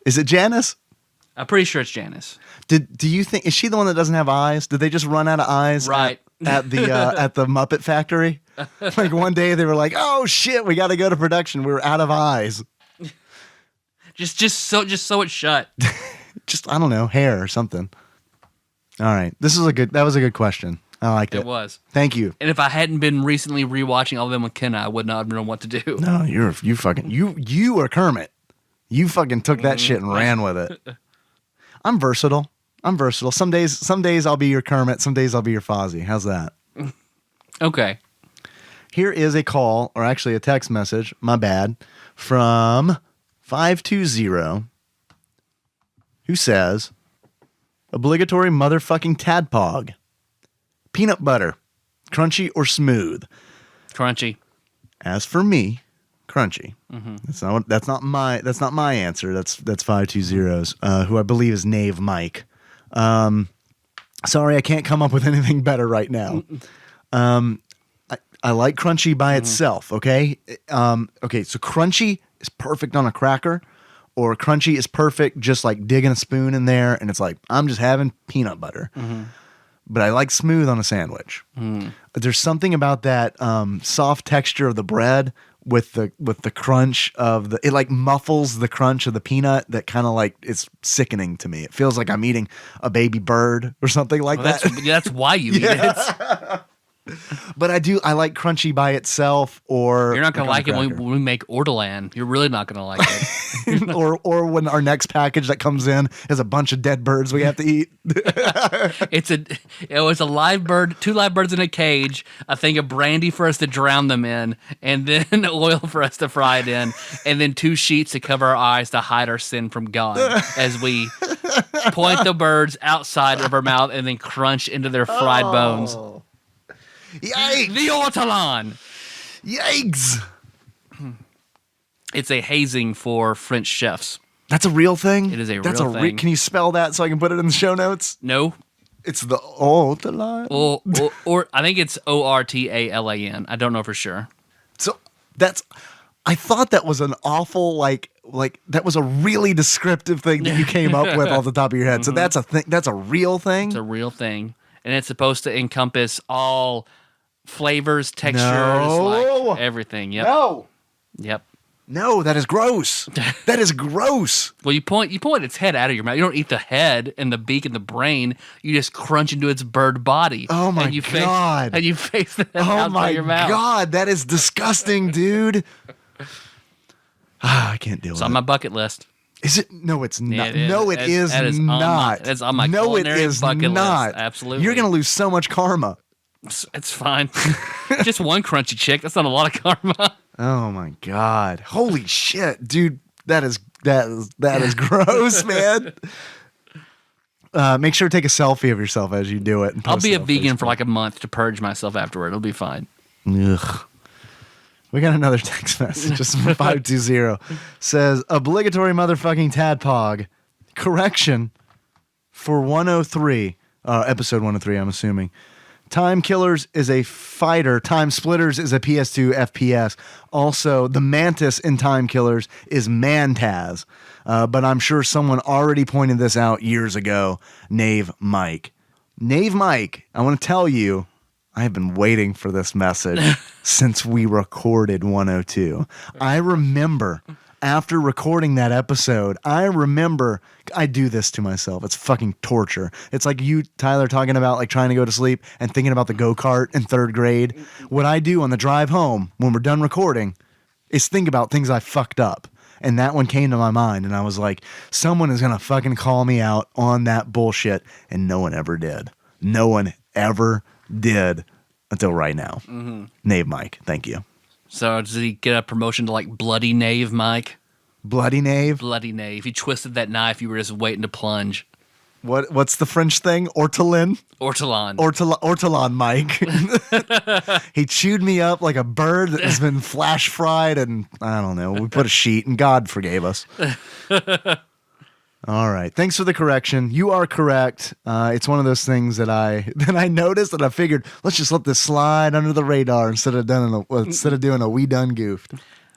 Speaker 3: Is it Janice?
Speaker 2: I'm pretty sure it's Janice.
Speaker 3: Do you think is she the one that doesn't have eyes? Did they just run out of eyes
Speaker 2: Right.
Speaker 3: at the Muppet Factory? Like one day they were like, "Oh shit, we got to go to production. We were out of eyes."
Speaker 2: Just so it's shut.
Speaker 3: Just I don't know, hair or something. All right, that was a good question. I liked it.
Speaker 2: It was.
Speaker 3: Thank you.
Speaker 2: And if I hadn't been recently rewatching all of them with Kenna, I would not have known what to do.
Speaker 3: No, you are Kermit. You fucking took that shit and ran with it. I'm versatile. Some days I'll be your Kermit. Some days I'll be your Fozzie. How's that?
Speaker 2: Okay.
Speaker 3: Here is a call, or actually a text message, my bad, from 520, who says, obligatory motherfucking tadpog. Peanut butter, crunchy or smooth?
Speaker 2: Crunchy.
Speaker 3: As for me, crunchy. That's not my answer. That's 520's, who I believe is Knave Mike. Sorry, I can't come up with anything better right now. I like crunchy by itself. Okay. Okay. So crunchy is perfect on a cracker, or crunchy is perfect just like digging a spoon in there, and it's like I'm just having peanut butter. But I like smooth on a sandwich. There's something about that soft texture of the bread with the crunch of it like muffles the crunch of the peanut that kind of like it's sickening to me. It feels like I'm eating a baby bird or something like that.
Speaker 2: That's why you eat it.
Speaker 3: But I like crunchy by itself, or
Speaker 2: You're not going to like it
Speaker 3: cracker.
Speaker 2: when we make Ortolan. You're really not going to like it.
Speaker 3: or when our next package that comes in has a bunch of dead birds we have to eat.
Speaker 2: It was a live bird, 2 live birds in a cage, a thing of brandy for us to drown them in, and then oil for us to fry it in, and then 2 sheets to cover our eyes to hide our sin from God as we point the birds outside of our mouth and then crunch into their fried bones.
Speaker 3: Yikes!
Speaker 2: The Ortolan.
Speaker 3: Yikes!
Speaker 2: It's a hazing for French chefs.
Speaker 3: That's a real thing?
Speaker 2: It is a
Speaker 3: That's
Speaker 2: real thing.
Speaker 3: Can you spell that so I can put it in the show notes?
Speaker 2: No.
Speaker 3: It's the line.
Speaker 2: Or I think it's Ortalan. I don't know for sure.
Speaker 3: So I thought that was an awful like that was a really descriptive thing that you came up with off the top of your head. So that's a thing. That's a real thing.
Speaker 2: It's a real thing, and it's supposed to encompass all flavors, textures,
Speaker 3: No.
Speaker 2: like everything. Yep.
Speaker 3: No,
Speaker 2: Yep.
Speaker 3: no, that is gross. That is gross.
Speaker 2: Well, you point its head out of your mouth. You don't eat the head and the beak and the brain. You just crunch into its bird body.
Speaker 3: Oh my
Speaker 2: and you
Speaker 3: God.
Speaker 2: And you face it
Speaker 3: Oh
Speaker 2: out
Speaker 3: my
Speaker 2: by your mouth.
Speaker 3: God, that is disgusting, dude. I can't deal
Speaker 2: It's
Speaker 3: with
Speaker 2: on
Speaker 3: it.
Speaker 2: my bucket list.
Speaker 3: Is it? No, it's not.
Speaker 2: it is.
Speaker 3: No, it is
Speaker 2: That is on my-
Speaker 3: not.
Speaker 2: that's on my
Speaker 3: no, it
Speaker 2: culinary
Speaker 3: is
Speaker 2: bucket list.
Speaker 3: not.
Speaker 2: Absolutely.
Speaker 3: You're gonna lose so much karma.
Speaker 2: It's fine. Just one crunchy chick. That's not a lot of karma.
Speaker 3: Oh my God! Holy shit, dude! That is gross, man. Make sure to take a selfie of yourself as you do it. And
Speaker 2: I'll
Speaker 3: post
Speaker 2: be
Speaker 3: it
Speaker 2: a
Speaker 3: on
Speaker 2: vegan
Speaker 3: Facebook.
Speaker 2: for like a month to purge myself afterward. It'll be fine.
Speaker 3: Ugh. We got another text message. Just from 520 says obligatory motherfucking tadpog. Correction for 103, episode 103. I'm assuming. Time Killers is a fighter. Time Splitters is a PS2 FPS. Also, the Mantis in Time Killers is Mantaz. But I'm sure someone already pointed this out years ago. Knave Mike. Knave Mike, I want to tell you, I have been waiting for this message since we recorded 102. I remember after recording that episode, I do this to myself. It's fucking torture. It's like you, Tyler, talking about like trying to go to sleep and thinking about the go-kart in 3rd grade. What I do on the drive home when we're done recording is think about things I fucked up. And that one came to my mind, and I was like, someone is going to fucking call me out on that bullshit. And no one ever did. No one ever did until right now. Knave Mike, thank you.
Speaker 2: So did he get a promotion to like Bloody Knave Mike?
Speaker 3: Bloody knave.
Speaker 2: Bloody Knave. He twisted that knife. You were just waiting to plunge.
Speaker 3: What's the French thing? Ortolan?
Speaker 2: Ortolan.
Speaker 3: Ortolan Mike. He chewed me up like a bird that has been flash fried, and I don't know. We put a sheet, and God forgave us. All right. Thanks for the correction. You are correct. It's one of those things that I noticed, and I figured let's just let this slide under the radar instead of doing a we done goofed.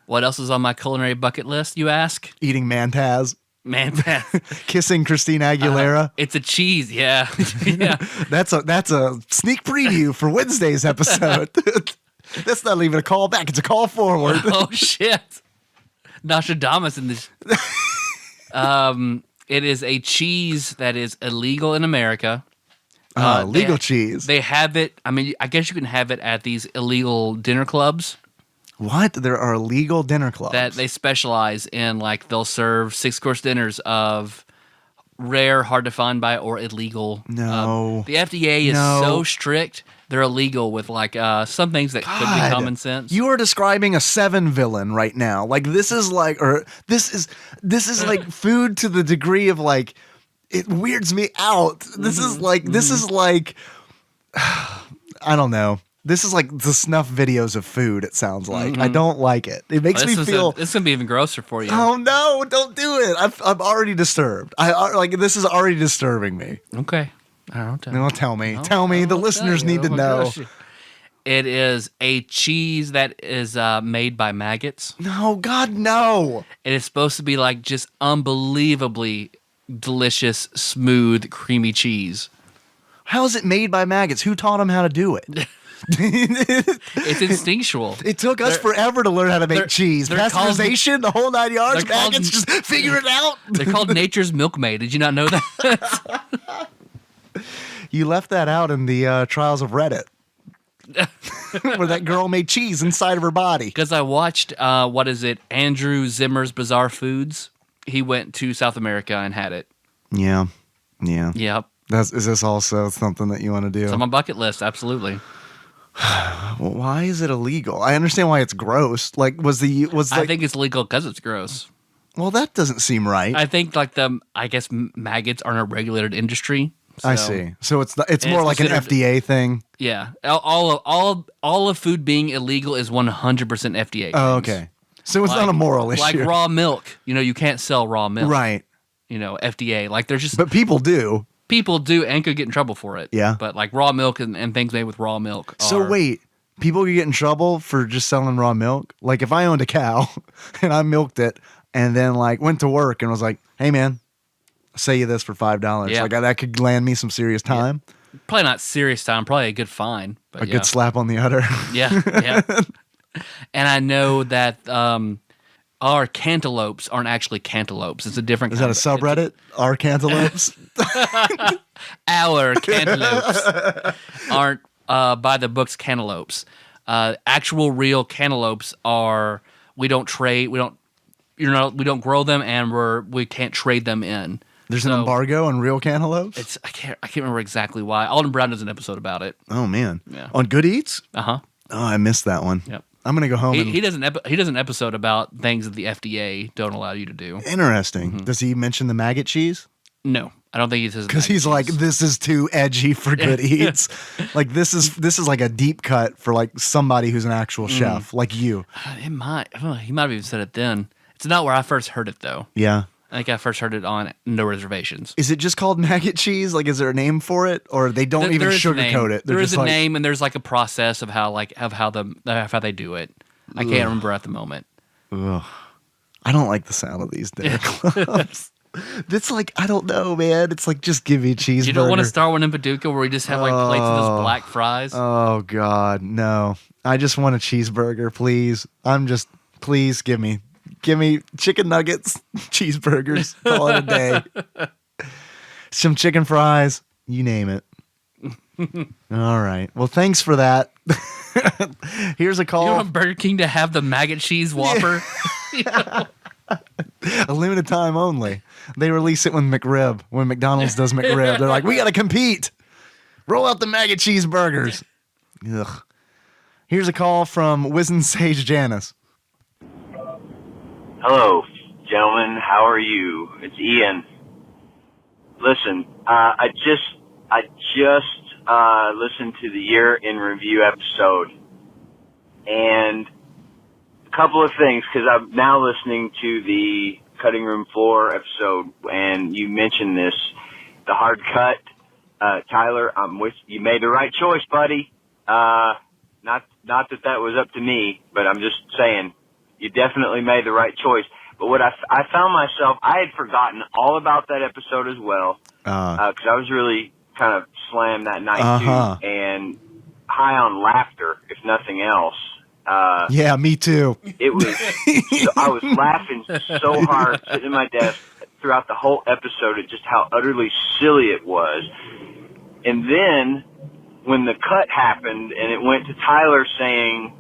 Speaker 2: What else is on my culinary bucket list, you ask?
Speaker 3: Eating mantaz.
Speaker 2: Mantaz.
Speaker 3: Kissing Christina Aguilera.
Speaker 2: It's a cheese, yeah. Yeah.
Speaker 3: That's a sneak preview for Wednesday's episode. That's not even a call back. It's a call forward.
Speaker 2: Oh, shit. Nostradamus in this. It is a cheese that is illegal in America.
Speaker 3: Legal cheese.
Speaker 2: They have it. I mean, I guess you can have it at these illegal dinner clubs.
Speaker 3: What? There are illegal dinner clubs
Speaker 2: that they specialize in. Like they'll serve 6-course dinners of rare, hard to find by, or illegal.
Speaker 3: No.
Speaker 2: The FDA is so strict. They're illegal with like some things that could be common sense.
Speaker 3: You are describing a Seven villain right now. Like this is like food to the degree of like it weirds me out. This is like I don't know. This is like the snuff videos of food, it sounds like. I don't like it. It makes me feel...
Speaker 2: This is going to be even grosser for you.
Speaker 3: Oh, no, don't do it. I'm already disturbed. This is already disturbing me.
Speaker 2: Okay. I don't
Speaker 3: No, tell me. Tell me. The listeners need to know.
Speaker 2: It is a cheese that is made by maggots.
Speaker 3: No, God, no.
Speaker 2: It is supposed to be like just unbelievably delicious, smooth, creamy cheese.
Speaker 3: How is it made by maggots? Who taught them how to do it?
Speaker 2: It's instinctual.
Speaker 3: It took us forever to learn how to make cheese. Pasteurization, the whole 9 yards. Maggots just figure it out.
Speaker 2: They're called nature's milkmaid. Did you not know that?
Speaker 3: You left that out in the trials of Reddit. Where that girl made cheese inside of her body.
Speaker 2: Because I watched, Andrew Zimmer's Bizarre Foods. He went to South America and had it.
Speaker 3: Yeah.
Speaker 2: Yep.
Speaker 3: Is this also something that you want to do?
Speaker 2: It's on my bucket list, absolutely.
Speaker 3: Well, why is it illegal? I understand why it's gross. I
Speaker 2: think it's legal because it's gross.
Speaker 3: Well, that doesn't seem right.
Speaker 2: I think maggots aren't a regulated industry. So
Speaker 3: I see. So it's more like an FDA thing.
Speaker 2: Yeah. All of food being illegal is 100% FDA.
Speaker 3: Oh, okay. So it's not a moral issue.
Speaker 2: Like raw milk. You can't sell raw milk.
Speaker 3: Right.
Speaker 2: FDA. Like there's just...
Speaker 3: But people do.
Speaker 2: People do and could get in trouble for it.
Speaker 3: Yeah.
Speaker 2: But like raw milk and things made with raw milk.
Speaker 3: So wait, people could get in trouble for just selling raw milk? Like if I owned a cow and I milked it and then like went to work and was like, hey man, I'll sell you this for $5.
Speaker 2: Yeah.
Speaker 3: Like that could land me some serious time.
Speaker 2: Yeah. Probably not serious time, probably a good fine. But
Speaker 3: a good slap on the udder.
Speaker 2: Yeah. And I know that our cantaloupes aren't actually cantaloupes. It's a different
Speaker 3: Is that a subreddit? Our cantaloupes?
Speaker 2: Our cantaloupes aren't by the books cantaloupes. Actual real cantaloupes are we don't grow them and we can't trade them in.
Speaker 3: There's an embargo on real cantaloupes?
Speaker 2: I can't remember exactly why. Alden Brown does an episode about it.
Speaker 3: Oh man.
Speaker 2: Yeah.
Speaker 3: On Good Eats?
Speaker 2: Uh-huh.
Speaker 3: Oh, I missed that one.
Speaker 2: Yep.
Speaker 3: I'm gonna go home.
Speaker 2: He does an episode about things that the FDA don't allow you to do.
Speaker 3: Interesting. Mm-hmm. Does he mention the maggot cheese?
Speaker 2: No, I don't think he says
Speaker 3: because he's like, this is too edgy for Good Eats. Like this is like a deep cut for like somebody who's an actual chef, like you.
Speaker 2: He might have even said it then. It's not where I first heard it though.
Speaker 3: Yeah.
Speaker 2: I think I first heard it on No Reservations.
Speaker 3: Is it just called maggot cheese? Like, is there a name for it, or they don't even sugarcoat it?
Speaker 2: There is a name, and there's like a process of how they do it. I can't remember at the moment.
Speaker 3: Ugh. I don't like the sound of these dinner clubs. It's like, I don't know, man. It's like, just give me a cheeseburger.
Speaker 2: You don't want to start one in Paducah where we just have like plates of those black fries?
Speaker 3: Oh God, no! I just want a cheeseburger, please. Please give me chicken nuggets, cheeseburgers, call it a day. Some chicken fries, you name it. All right. Well, thanks for that. Here's a call.
Speaker 2: You want Burger King to have the maggot cheese Whopper?
Speaker 3: Yeah. A limited time only. They release it when McDonald's does McRib. They're like, we got to compete. Roll out the maggot cheeseburgers. Ugh. Here's a call from Wizen Sage Janice.
Speaker 5: Hello, gentlemen. How are you? It's Ian. Listen, I just listened to the year in review episode, and a couple of things, because I'm now listening to the cutting room floor episode, and you mentioned this, the hard cut. Tyler, you made the right choice, buddy. Not that was up to me, but I'm just saying, you definitely made the right choice. But what I found myself, I had forgotten all about that episode as well, because I was really kind of slammed that night too, and high on laughter, if nothing else.
Speaker 3: Yeah, me too.
Speaker 5: It was, I was laughing so hard sitting at my desk throughout the whole episode at just how utterly silly it was. And then when the cut happened and it went to Tyler saying,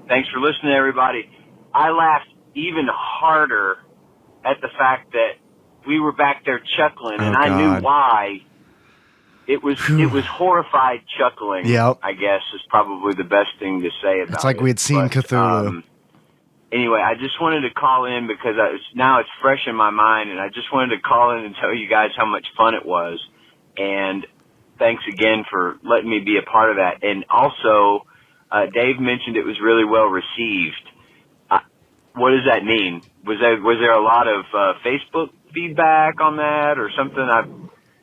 Speaker 5: thanks for listening, everybody, I laughed even harder at the fact that we were back there chuckling, and I knew why. It was horrified chuckling.
Speaker 3: Yep.
Speaker 5: I guess is probably the best thing to say about it.
Speaker 3: It's like we had seen Cthulhu.
Speaker 5: Anyway, I just wanted to call in because now it's fresh in my mind, and I just wanted to call in and tell you guys how much fun it was. And thanks again for letting me be a part of that. And also, Dave mentioned it was really well received. What does that mean? Was there a lot of Facebook feedback on that or something? I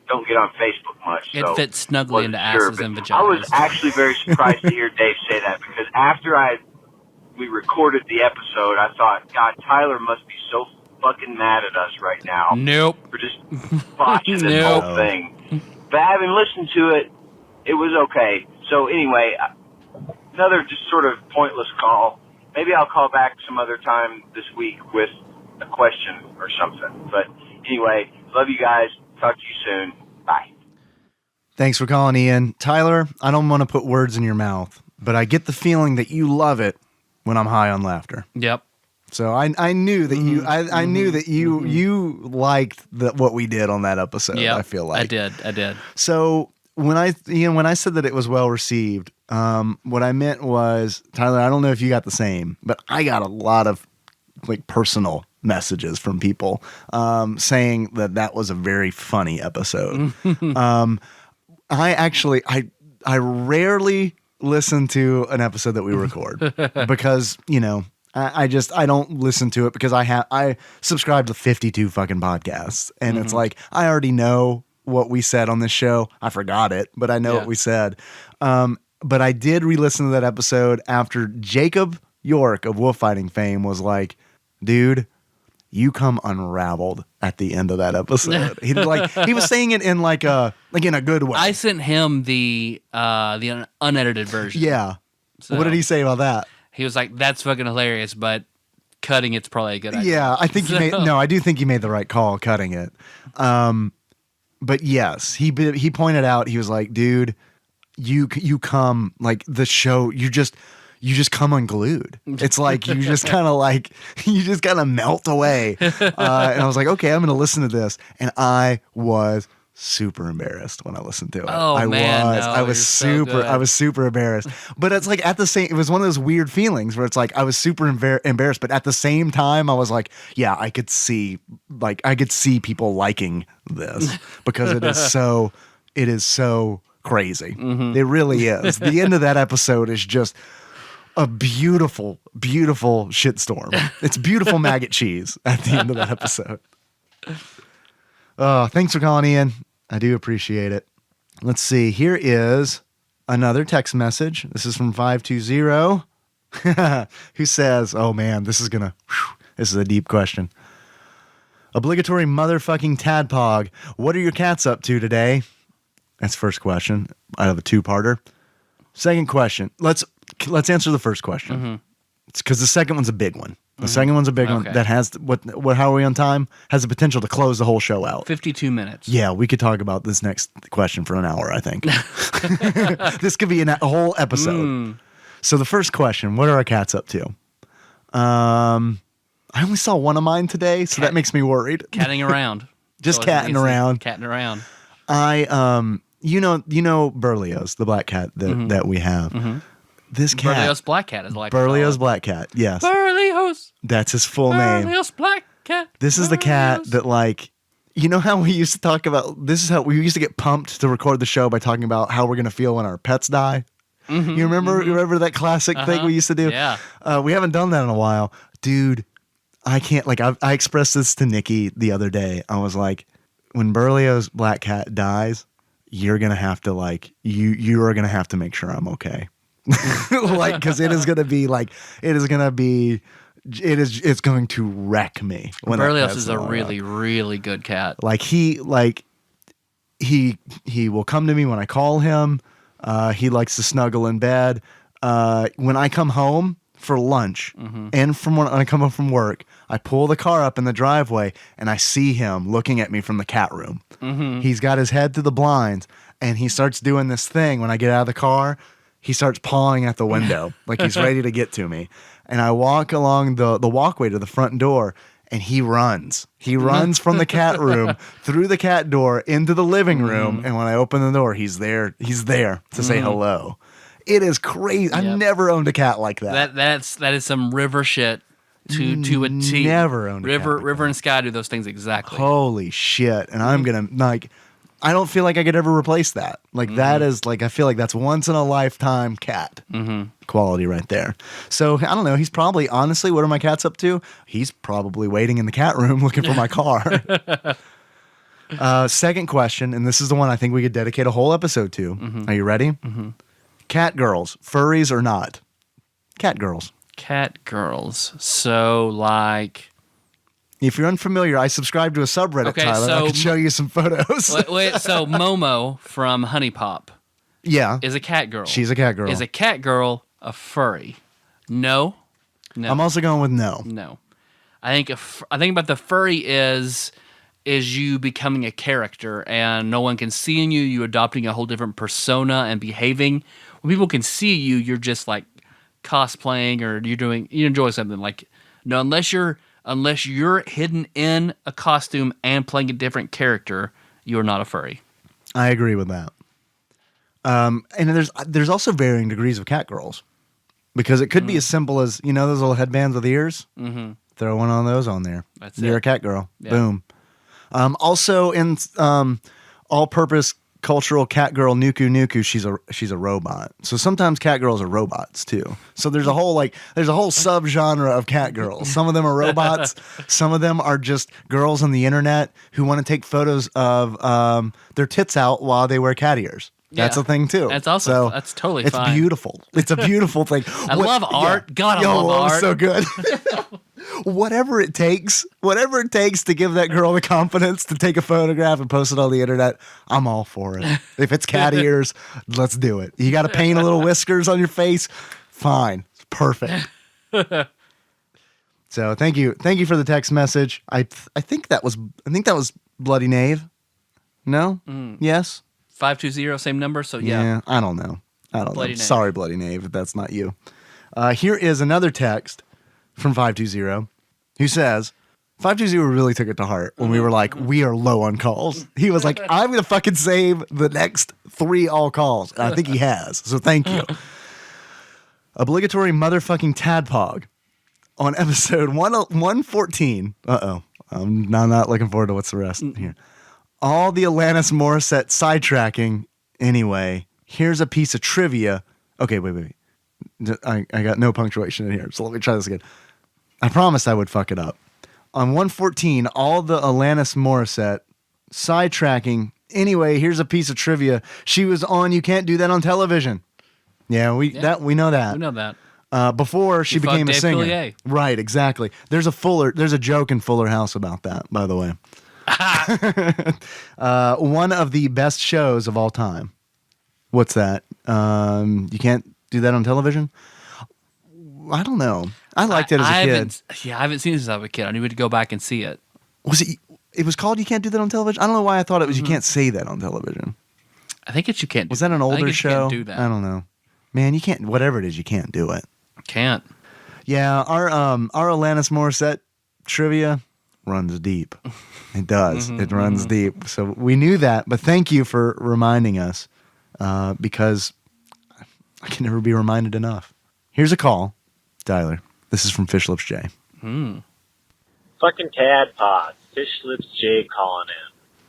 Speaker 5: don't get on Facebook much.
Speaker 2: It
Speaker 5: so
Speaker 2: fits snugly into asses and vaginas.
Speaker 5: I was actually very surprised to hear Dave say that, because after we recorded the episode, I thought, God, Tyler must be so fucking mad at us right now.
Speaker 2: Nope.
Speaker 5: For just botching this whole thing. But having listened to it, it was okay. So anyway, another just sort of pointless call. Maybe I'll call back some other time this week with a question or something. But anyway, love you guys. Talk to you soon. Bye.
Speaker 3: Thanks for calling, Ian. Tyler, I don't want to put words in your mouth, but I get the feeling that you love it when I'm high on laughter.
Speaker 2: Yep.
Speaker 3: So I knew that you I knew that you liked what we did on that episode.
Speaker 2: Yep,
Speaker 3: I feel like
Speaker 2: I did.
Speaker 3: So when I said that it was well received, what I meant was, Tyler, I don't know if you got the same, but I got a lot of personal messages from people saying that was a very funny episode. I rarely listen to an episode that we record because I don't listen to it because I subscribe to 52 fucking podcasts, and it's like I already know what we said on this show. I forgot it, but I know what we said. But I did re-listen to that episode after Jacob York of Wolf Fighting fame was like, dude, you come unraveled at the end of that episode. He was saying it in in a good way.
Speaker 2: I sent him the unedited version.
Speaker 3: Yeah. So, what did he say about that?
Speaker 2: He was like, "That's fucking hilarious, but cutting it's probably a good idea."
Speaker 3: Yeah, I think I do think you made the right call cutting it. But yes, he pointed out, he was like, dude, you come the show, you just come unglued. It's like you just kind of melt away. And I was like, okay, I'm going to listen to this. And I was super embarrassed when I listened to it.
Speaker 2: Oh, I was
Speaker 3: super embarrassed. But it's like it was one of those weird feelings where it's like I was super embarrassed, but at the same time I was like, yeah, I could see people liking this because it is so crazy. It really is. The end of that episode is just a beautiful, beautiful shitstorm. It's beautiful maggot cheese at the end of that episode. Thanks for calling, Ian. I do appreciate it. Let's see. Here is another text message. This is from 520, who says, oh man, this is a deep question. Obligatory motherfucking tadpog. What are your cats up to today? That's first question. I have a two-parter. Second question. Let's answer the first question. It's because the second one's a big one. The second one's a big one that has how are we on time? Has the potential to close the whole show out.
Speaker 2: 52 minutes.
Speaker 3: Yeah, we could talk about this next question for an hour, I think. This could be a whole episode. So the first question, what are our cats up to? I only saw one of mine today, so that makes me worried.
Speaker 2: Catting around.
Speaker 3: Just catting around.
Speaker 2: Catting around.
Speaker 3: You know Berlioz, the black cat that we have. this cat,
Speaker 2: Berlioz Black Cat, is like
Speaker 3: Berlioz Black Cat. Yes,
Speaker 2: Berlioz.
Speaker 3: that's his full name.
Speaker 2: Berlioz Black Cat.
Speaker 3: This is the cat that, like, you know how we used to talk about. This is how we used to get pumped to record the show by talking about how we're gonna feel when our pets die. You remember that classic thing we used to do?
Speaker 2: Yeah.
Speaker 3: We haven't done that in a while, dude. I can't, like, I expressed this to Nikki the other day. I was like, when Berlioz Black Cat dies, you're gonna have to, like, you are gonna have to make sure I'm okay. Like, because it's going to wreck me. When
Speaker 2: Berlioz is a really, really good cat.
Speaker 3: like he will come to me when I call him. He likes to snuggle in bed. When I come home for lunch and from when I come home from work, I pull the car up in the driveway and I see him looking at me from the cat room. He's got his head through the blinds and he starts doing this thing when I get out of the car. He starts pawing at the window like he's ready to get to me. And I walk along the walkway to the front door and he runs. He runs from the cat room through the cat door into the living room. And when I open the door, he's there. He's there to say hello. It is crazy.
Speaker 2: Yep.
Speaker 3: I've never owned a cat like that.
Speaker 2: That is some river shit to a T.
Speaker 3: Never owned a cat like
Speaker 2: River and Sky do those things exactly.
Speaker 3: Holy shit. And I'm going to, like, I don't feel like I could ever replace that. Like, that is, like, I feel like that's once in a lifetime cat quality right there. So, I don't know. He's probably, honestly, what are my cats up to? He's probably waiting in the cat room looking for my car. Second question, and this is the one I think we could dedicate a whole episode to. Are you ready? Cat girls, furries or not? Cat girls.
Speaker 2: Cat girls. So, like...
Speaker 3: If you're unfamiliar, I subscribe to a subreddit,
Speaker 2: Okay,
Speaker 3: Tyler. I
Speaker 2: so
Speaker 3: can show you some photos.
Speaker 2: so Momo from Honey Pop
Speaker 3: Yeah.
Speaker 2: is a cat girl.
Speaker 3: She's a cat girl.
Speaker 2: Is a cat girl a furry? No.
Speaker 3: I'm also going with no.
Speaker 2: No. I think about the furry is you becoming a character and no one can see in you, you adopting a whole different persona and behaving. When people can see you, you're just like cosplaying or you enjoy something. Like, no, unless you're hidden in a costume and playing a different character, you're not a furry.
Speaker 3: I agree with that. And there's also varying degrees of cat girls. Because it could be as simple as, you know those little headbands with ears? Throw one of those on there.
Speaker 2: That's
Speaker 3: You're
Speaker 2: it.
Speaker 3: a cat girl.
Speaker 2: Yeah.
Speaker 3: Boom. Also in all-purpose cultural cat girl Nuku Nuku, she's a robot. So sometimes cat girls are robots too. So there's a whole subgenre of cat girls. Some of them are robots. Some of them are just girls on the internet who want to take photos of their tits out while they wear cat ears. That's
Speaker 2: Yeah.
Speaker 3: a thing too.
Speaker 2: That's also
Speaker 3: so
Speaker 2: that's totally
Speaker 3: it's
Speaker 2: fine.
Speaker 3: beautiful. It's a beautiful thing.
Speaker 2: I love art. God, I love art.
Speaker 3: So good. Whatever it takes to give that girl the confidence to take a photograph and post it on the internet, I'm all for it. If it's cat ears, let's do it. You got to paint a little whiskers on your face, fine, it's perfect. So thank you for the text message. I think that was Bloody Knave. No, yes.
Speaker 2: 520, same number. So yeah.
Speaker 3: I don't know.
Speaker 2: Bloody Knave.
Speaker 3: Sorry, Bloody Knave, if that's not you. Here is another text from 520 who says, 520 really took it to heart when we were like, we are low on calls. He was like, I'm going to fucking save the next 3 all calls. And I think he has. So thank you. Obligatory motherfucking TADPOG on episode 114. Uh-oh. I'm not looking forward to what's the rest here. All the Alanis Morissette sidetracking. Anyway, here's a piece of trivia. Okay, wait. I got no punctuation in here, so let me try this again. I promised I would fuck it up. On 114, all the Alanis Morissette sidetracking. Anyway, here's a piece of trivia. She was on You Can't Do That on Television. Yeah, we know that.
Speaker 2: We know that.
Speaker 3: Before she became a
Speaker 2: Dave
Speaker 3: singer.
Speaker 2: Coulier.
Speaker 3: Right, exactly. There's a joke in Fuller House about that, by the way. One of the best shows of all time. What's that? You Can't Do That on Television? I don't know. I liked it as a kid.
Speaker 2: I haven't seen it since I was a kid. I need to go back and see it.
Speaker 3: Was it? It was called You Can't Do That on Television? I don't know why I thought it was You Can't Say That on Television.
Speaker 2: I think it's You Can't.
Speaker 3: Was that an older show?
Speaker 2: You Can't Do That.
Speaker 3: I don't know. Man, you can't. Whatever it is, you can't do it.
Speaker 2: Can't.
Speaker 3: Yeah, our Alanis Morissette trivia runs deep. It does. It runs deep. So we knew that, but thank you for reminding us because I can never be reminded enough. Here's a call, Tyler. This is from Fish Lips J.
Speaker 6: Fucking TADPOG. Fish Lips J calling in.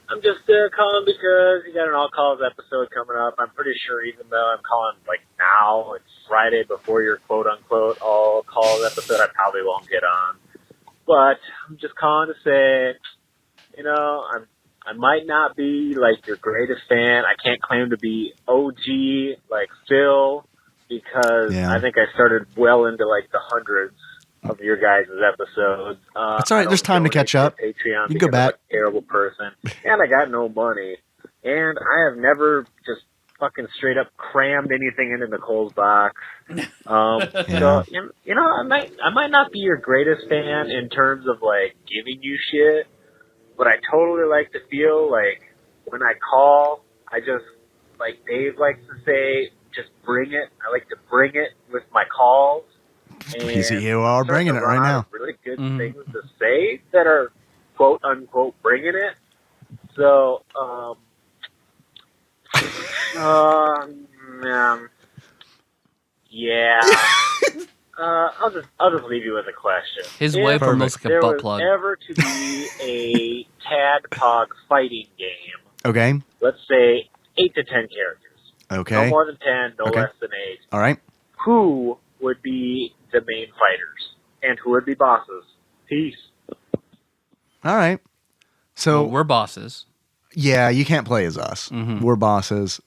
Speaker 6: I'm just calling because you got an All Calls episode coming up. I'm pretty sure even though I'm calling like now, it's Friday before your quote-unquote All Calls episode, I probably won't get on. But I'm just calling to say, you know, I might not be like your greatest fan. I can't claim to be OG like Phil because I think I started well into like the hundreds of your guys' episodes.
Speaker 3: That's all right. There's time to catch up.
Speaker 6: Patreon,
Speaker 3: you go back.
Speaker 6: I'm a terrible person, and I got no money, and I have never just fucking straight up crammed anything into Nicole's box. So you know, I might not be your greatest fan in terms of like giving you shit, but I totally like to feel like when I call, I just like Dave likes to say, just bring it. I like to bring it with my calls.
Speaker 3: And you are bringing it right now.
Speaker 6: Really good things to say that are quote unquote bringing it. So, yeah. I'll just leave you with a question.
Speaker 2: His wife looks like a butt plug.
Speaker 6: If there was ever to be a TADPOG fighting game,
Speaker 3: okay,
Speaker 6: let's say 8 to 10 characters.
Speaker 3: Okay.
Speaker 6: No more than 10, no less than 8.
Speaker 3: All right.
Speaker 6: Who would be the main fighters? And who would be bosses? Peace.
Speaker 3: All right. So
Speaker 2: we're bosses.
Speaker 3: Yeah, you can't play as us. We're bosses.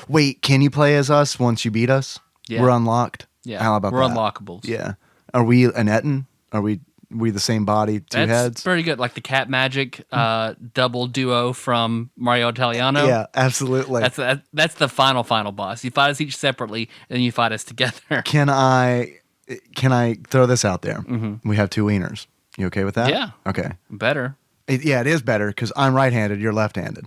Speaker 3: Wait, can you play as us once you beat us?
Speaker 2: Yeah.
Speaker 3: We're unlocked?
Speaker 2: Yeah.
Speaker 3: How about
Speaker 2: we're
Speaker 3: that?
Speaker 2: unlockables.
Speaker 3: Yeah. Are we an Etten? Are we the same body, two
Speaker 2: That's
Speaker 3: heads?
Speaker 2: pretty good. Like the Cat Magic double duo from Mario Italiano.
Speaker 3: Yeah, absolutely.
Speaker 2: That's the final boss. You fight us each separately, and then you fight us together.
Speaker 3: Can I throw this out there? We have 2 wieners. You okay with that?
Speaker 2: Yeah.
Speaker 3: Okay.
Speaker 2: Better.
Speaker 3: It is better because I'm right-handed, you're left-handed.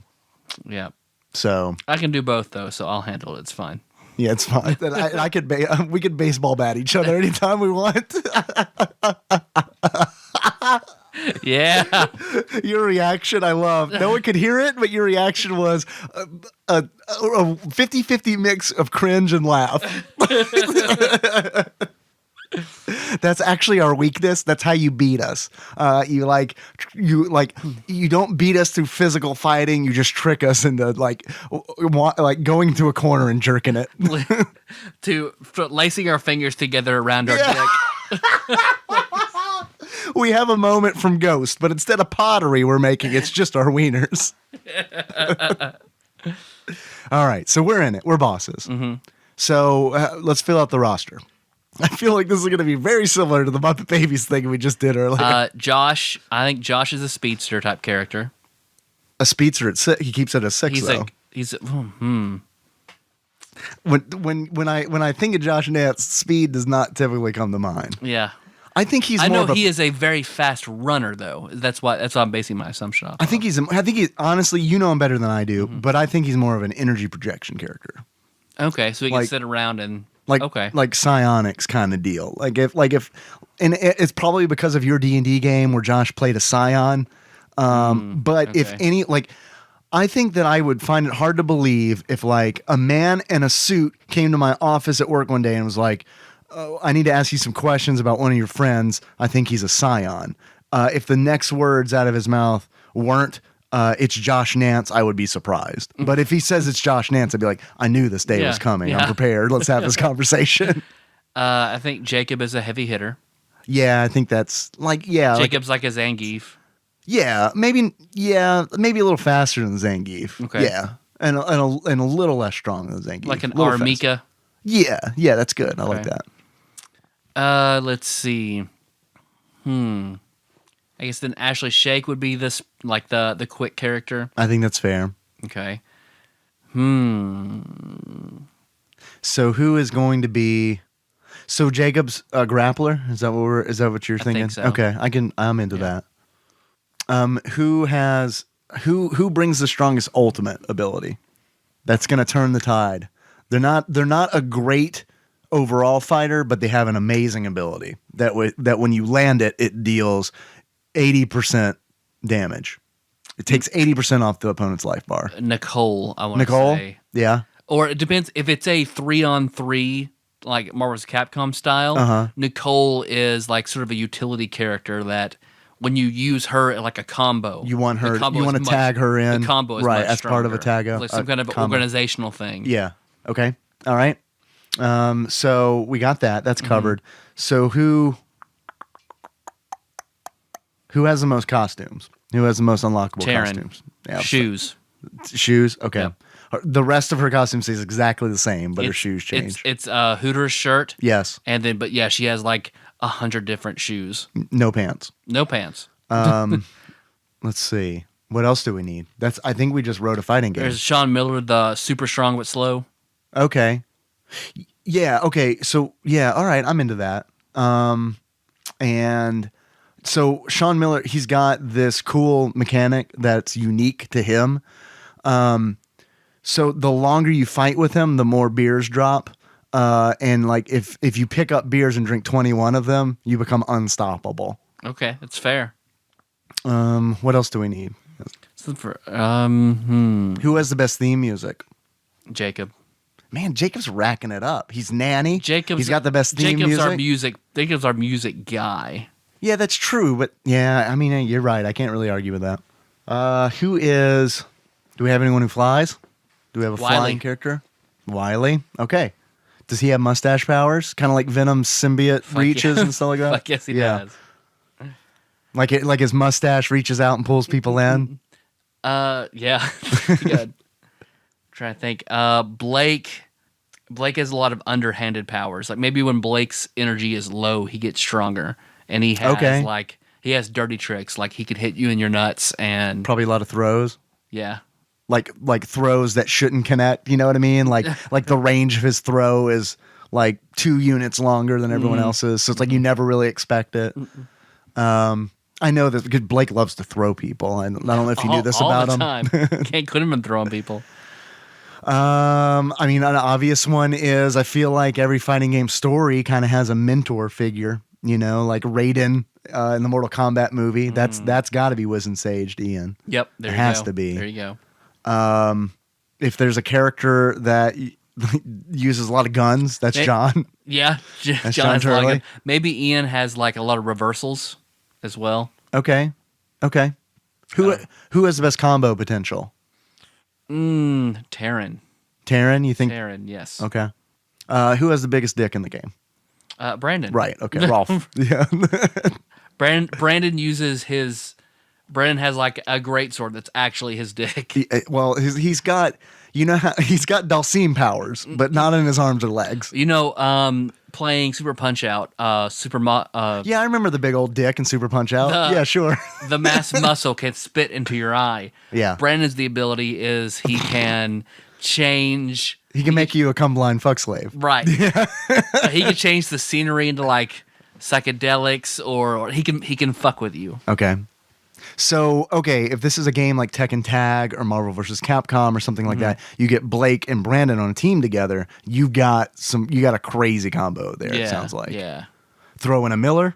Speaker 2: Yeah.
Speaker 3: So
Speaker 2: I can do both though, so I'll handle it. It's fine.
Speaker 3: yeah, it's fine. I could we could baseball bat each other anytime we want.
Speaker 2: Yeah.
Speaker 3: Your reaction, I love. No one could hear it, but your reaction was a 50-50 mix of cringe and laugh. That's actually our weakness. That's how you beat us. You don't beat us through physical fighting. You just trick us into like going to a corner and jerking it.
Speaker 2: to lacing our fingers together around our dick.
Speaker 3: We have a moment from Ghost, but instead of pottery we're making, it's just our wieners. All right, so we're in it. We're bosses. So let's fill out the roster. I feel like this is going to be very similar to the Muppet Babies thing we just did earlier.
Speaker 2: Josh, I think Josh is a speedster type character.
Speaker 3: A speedster at 6. He keeps it at 6 though. When I think of Josh Nance, speed does not typically come to mind.
Speaker 2: Yeah.
Speaker 3: I think he's.
Speaker 2: I know he is a very fast runner, though. That's what I'm basing my assumption off.
Speaker 3: I think he's honestly, you know him better than I do, but I think he's more of an energy projection character.
Speaker 2: Okay, so he can sit around and
Speaker 3: like psionics kind of deal. And it's probably because of your D&D game where Josh played a scion. I think that I would find it hard to believe if like a man in a suit came to my office at work one day and was like, I need to ask you some questions about one of your friends. I think he's a scion. If the next words out of his mouth weren't, it's Josh Nance, I would be surprised. But if he says it's Josh Nance, I'd be like, I knew this day was coming. Yeah. I'm prepared. Let's have this conversation.
Speaker 2: I think Jacob is a heavy hitter.
Speaker 3: Yeah, I think that's
Speaker 2: Jacob's like a Zangief.
Speaker 3: Yeah, maybe a little faster than Zangief. Okay. Yeah, and a little less strong than Zangief.
Speaker 2: Like an Armika.
Speaker 3: Yeah, that's good. I like that.
Speaker 2: Let's see. I guess then Ashley Shake would be this like the quick character.
Speaker 3: I think that's fair.
Speaker 2: Okay.
Speaker 3: So who is going to be? So Jacob's a grappler. Is that what you're thinking?
Speaker 2: I think so.
Speaker 3: Okay, I'm into that. Who brings the strongest ultimate ability? That's going to turn the tide. They're not a great overall fighter, but they have an amazing ability that when you land it, it deals 80% damage. It takes 80% off the opponent's life bar.
Speaker 2: Nicole, I want to say.
Speaker 3: Yeah.
Speaker 2: Or it depends if it's a 3-on-3 like Marvel's Capcom style. Nicole is like sort of a utility character that when you use her like a combo,
Speaker 3: You want her. You want to tag her in.
Speaker 2: The combo is
Speaker 3: right
Speaker 2: much
Speaker 3: as part of a
Speaker 2: stronger.
Speaker 3: tag.
Speaker 2: Like some kind of
Speaker 3: combo.
Speaker 2: organizational thing.
Speaker 3: Yeah. Okay. All right. So we got that. That's covered. So who has the most costumes? Who has the most unlockable
Speaker 2: Taryn.
Speaker 3: costumes? Yeah,
Speaker 2: Shoes.
Speaker 3: Shoes. Okay.
Speaker 2: Yep.
Speaker 3: The rest of her costume stays exactly the same, but her shoes change.
Speaker 2: It's a Hooters shirt.
Speaker 3: Yes.
Speaker 2: And then, but yeah, she has like 100 different shoes.
Speaker 3: No pants.
Speaker 2: No pants.
Speaker 3: Let's see. What else do we need? I think we just wrote a fighting game.
Speaker 2: There's Sean Miller, the super strong but slow.
Speaker 3: Okay. Yeah. Okay. So yeah. All right. I'm into that. And so Sean Miller, he's got this cool mechanic that's unique to him. So the longer you fight with him, the more beers drop. And like if you pick up beers and drink 21 of them, you become unstoppable.
Speaker 2: Okay, that's fair.
Speaker 3: What else do we need? Who has the best theme music?
Speaker 2: Jacob.
Speaker 3: Man, Jacob's racking it up. He's Nanny. He's got the best theme
Speaker 2: music. Jacob's our music guy.
Speaker 3: Yeah, that's true. But yeah, I mean, you're right. I can't really argue with that. Do we have anyone who flies? Do we have a flying character? Wiley. Okay. Does he have mustache powers? Kind of like Venom's symbiote reaches and stuff like that?
Speaker 2: I guess he does.
Speaker 3: Like his mustache reaches out and pulls people in?
Speaker 2: Yeah. Good. Trying to think. Blake has a lot of underhanded powers. Like maybe when Blake's energy is low, he gets stronger. And he has he has dirty tricks. Like he could hit you in your nuts and
Speaker 3: probably a lot of throws.
Speaker 2: Yeah.
Speaker 3: Like throws that shouldn't connect, you know what I mean? Like the range of his throw is like 2 units longer than everyone else's. So it's like you never really expect it. I know that because Blake loves to throw people. I don't know if you knew this about him.
Speaker 2: All the time. Can't quit him from throwing people.
Speaker 3: I mean, an obvious one is I feel like every fighting game story kind of has a mentor figure, you know, like Raiden in the Mortal Kombat movie. That's got to be Wiz and Sage, Ian.
Speaker 2: Yep, there
Speaker 3: it
Speaker 2: you go.
Speaker 3: has to be.
Speaker 2: There you go.
Speaker 3: If there's a character that uses a lot of guns, that's John.
Speaker 2: Yeah,
Speaker 3: That's
Speaker 2: John has a lot of
Speaker 3: Turley.
Speaker 2: guns. Maybe Ian has like a lot of reversals as well.
Speaker 3: Okay. Who has the best combo potential?
Speaker 2: Taryn.
Speaker 3: Taryn, you think?
Speaker 2: Taryn, yes.
Speaker 3: Okay. Who has the biggest dick in the game?
Speaker 2: Brandon.
Speaker 3: Right. Okay. Rolf. Yeah.
Speaker 2: Brandon uses his. Brandon has like a great sword that's actually his dick.
Speaker 3: He's got, you know, he's got Dalsim powers, but not in his arms or legs.
Speaker 2: You know, playing Super Punch Out,
Speaker 3: yeah, I remember the big old dick in Super Punch Out. Yeah, sure.
Speaker 2: The mass muscle can spit into your eye.
Speaker 3: Yeah.
Speaker 2: Brandon's the ability is he can change.
Speaker 3: He can make you a cum blind fuck slave.
Speaker 2: Right. Yeah. He can change the scenery into like psychedelics, or he can fuck with you.
Speaker 3: Okay. So, if this is a game like Tekken Tag or Marvel vs. Capcom or something like that, you get Blake and Brandon on a team together, you got a crazy combo there, it sounds like.
Speaker 2: Yeah.
Speaker 3: Throw in a Miller.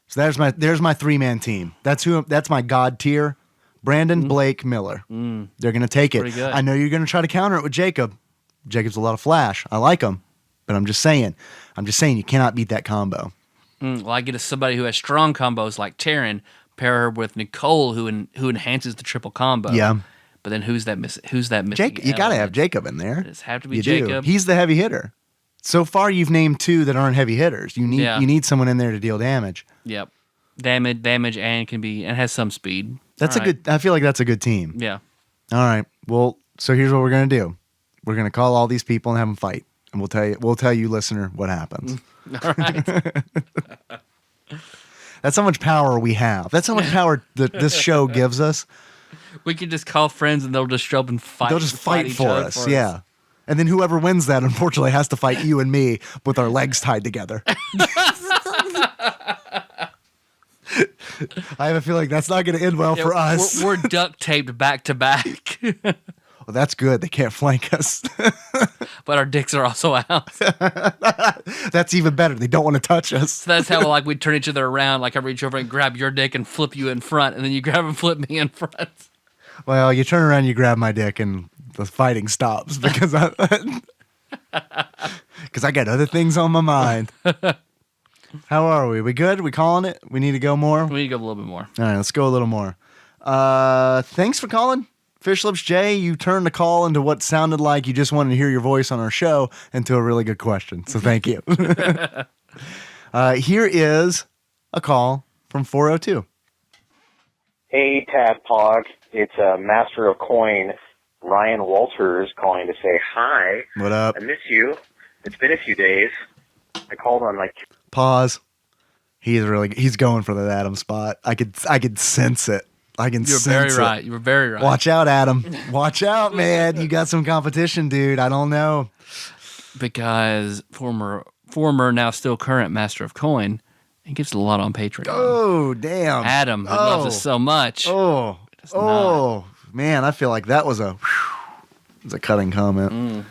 Speaker 3: So there's my 3-man team. That's my god tier. Brandon, Blake, Miller. They're going to take it.
Speaker 2: Pretty good.
Speaker 3: I know you're going to try to counter it with Jacob. Jacob's a lot of flash. I like him. But I'm just saying you cannot beat that combo.
Speaker 2: Well, I get somebody who has strong combos like Taryn, pair her with Nicole, who enhances the triple combo.
Speaker 3: Yeah.
Speaker 2: But then who's that missing?
Speaker 3: Jacob, you got to have Jacob in there.
Speaker 2: It have to be
Speaker 3: you
Speaker 2: Jacob.
Speaker 3: Do. He's the heavy hitter. So far, you've named 2 that aren't heavy hitters. You need someone in there to deal damage.
Speaker 2: Yep. Damage and has some speed.
Speaker 3: That's good. I feel like that's a good team.
Speaker 2: Yeah.
Speaker 3: All right. Well, so here's what we're gonna do. We're gonna call all these people and have them fight, and we'll tell you, listener, what happens.
Speaker 2: All right.
Speaker 3: That's how much power we have. That's how much power this show gives us.
Speaker 2: We can just call friends and they'll just show up and fight.
Speaker 3: They'll just fight
Speaker 2: each
Speaker 3: for
Speaker 2: other
Speaker 3: us. Yeah. And then whoever wins that, unfortunately, has to fight you and me with our legs tied together. I have a feeling that's not going to end well for us.
Speaker 2: We're duct taped back to back.
Speaker 3: Well, that's good. They can't flank us.
Speaker 2: But our dicks are also out.
Speaker 3: That's even better. They don't want to touch us.
Speaker 2: So that's how like we turn each other around. Like I reach over and grab your dick and flip you in front, and then you grab and flip me in front.
Speaker 3: Well, you turn around, you grab my dick, and the fighting stops because I got other things on my mind. How are we? We good? We calling it? We need to go more?
Speaker 2: We need to go a little bit more.
Speaker 3: All right, let's go a little more. Thanks for calling. Fish Lips Jay, you turned the call into what sounded like you just wanted to hear your voice on our show into a really good question. So thank you. Here is a call from 402.
Speaker 4: Hey, TADPOG. It's Master of Coin, Ryan Walters, calling to say hi.
Speaker 3: What up?
Speaker 4: I miss you. It's been a few days. I called on
Speaker 3: Pause. He's going for that Adam spot. I could sense it.
Speaker 2: You're very right. You were very right.
Speaker 3: Watch out, Adam. Watch out, man. You got some competition, dude. I don't know.
Speaker 2: Because former, now still current Master of Coin, he gets a lot on Patreon.
Speaker 3: Oh, damn.
Speaker 2: Adam, who loves us so much.
Speaker 3: Man, I feel like that was a cutting comment.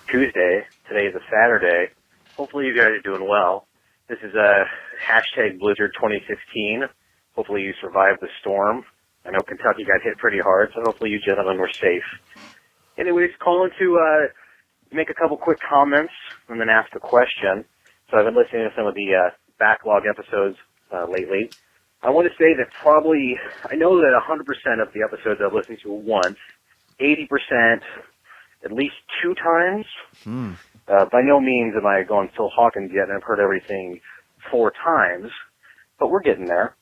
Speaker 4: Tuesday. Today is a Saturday. Hopefully you guys are doing well. This is a hashtag Blizzard 2015. Hopefully you survived the storm. I know Kentucky got hit pretty hard, so hopefully you gentlemen were safe. Anyways, calling to make a couple quick comments and then ask a question. So I've been listening to some of the backlog episodes lately. I want to say that I know that 100% of the episodes I've listened to once, 80% at least 2 times. By no means am I going Phil Hawkins yet, and I've heard everything 4 times, but we're getting there.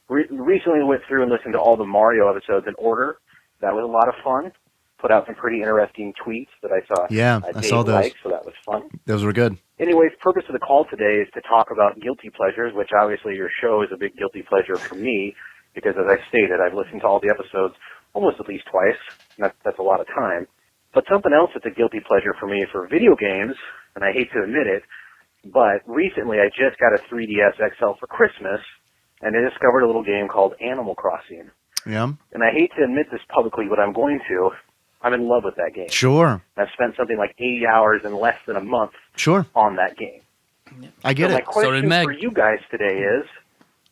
Speaker 4: Recently went through and listened to all the Mario episodes in order. That was a lot of fun. Put out some pretty interesting tweets that I saw.
Speaker 3: Yeah, I saw those.
Speaker 4: Liked, so that was fun.
Speaker 3: Those were good.
Speaker 4: Anyways, purpose of the call today is to talk about guilty pleasures, which obviously your show is a big guilty pleasure for me, because as I stated, I've listened to all the episodes almost at least twice, and that's a lot of time. But something else that's a guilty pleasure for me for video games, and I hate to admit it, but recently I just got a 3DS XL for Christmas, and I discovered a little game called Animal Crossing.
Speaker 3: Yeah.
Speaker 4: And I hate to admit this publicly, but I'm going to. I'm in love with that game.
Speaker 3: Sure.
Speaker 4: I've spent something like 80 hours in less than a month on that game.
Speaker 3: I get
Speaker 4: so my
Speaker 3: it.
Speaker 4: question for you guys today is,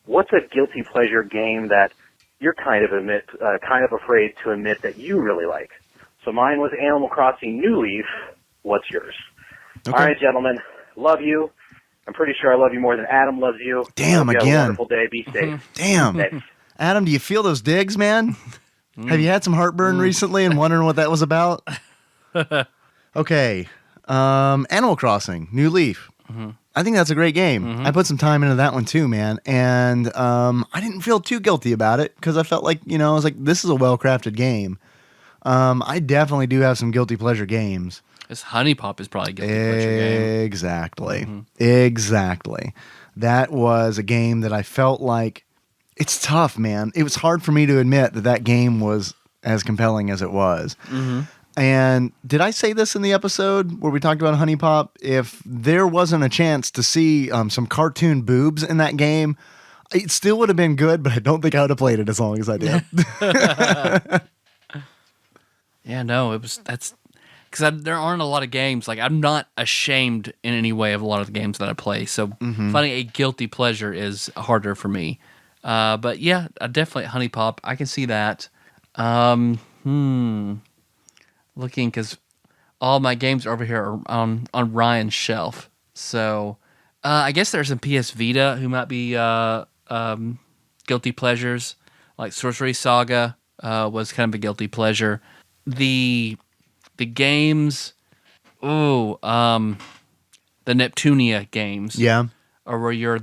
Speaker 4: what's a guilty pleasure game that you're kind of afraid to admit that you really like? So mine was Animal Crossing New Leaf. What's yours?
Speaker 3: Okay.
Speaker 4: All right, gentlemen. Love you. I'm pretty sure I love you more than Adam loves you.
Speaker 3: Damn,
Speaker 4: Hope you
Speaker 3: again.
Speaker 4: have a wonderful day. Be safe.
Speaker 3: Damn.
Speaker 4: Thanks.
Speaker 3: Adam, do you feel those digs, man? Have you had some heartburn recently and wondering what that was about? Okay. Animal Crossing, New Leaf. I think that's a great game. I put some time into that one too, man. And I didn't feel too guilty about it because I felt like, I was like, this is a well-crafted game. I definitely do have some guilty pleasure games.
Speaker 2: This Honey Pop is probably a guilty pleasure game.
Speaker 3: Exactly. Exactly. That was a game that I felt like, it's tough, man. It was hard for me to admit that game was as compelling as it was. And did I say this in the episode where we talked about Honey Pop? If there wasn't a chance to see some cartoon boobs in that game, it still would have been good, but I don't think I would have played it as long as I did.
Speaker 2: Yeah, no, that's because there aren't a lot of games. Like, I'm not ashamed in any way of a lot of the games that I play. So finding a guilty pleasure is harder for me. But yeah, definitely Honey Pop. I can see that. Looking, because all my games over here are on Ryan's shelf. So I guess there's some PS Vita who might be guilty pleasures. Like Sorcery Saga was kind of a guilty pleasure. The games, the Neptunia games.
Speaker 3: Yeah.
Speaker 2: Or where you're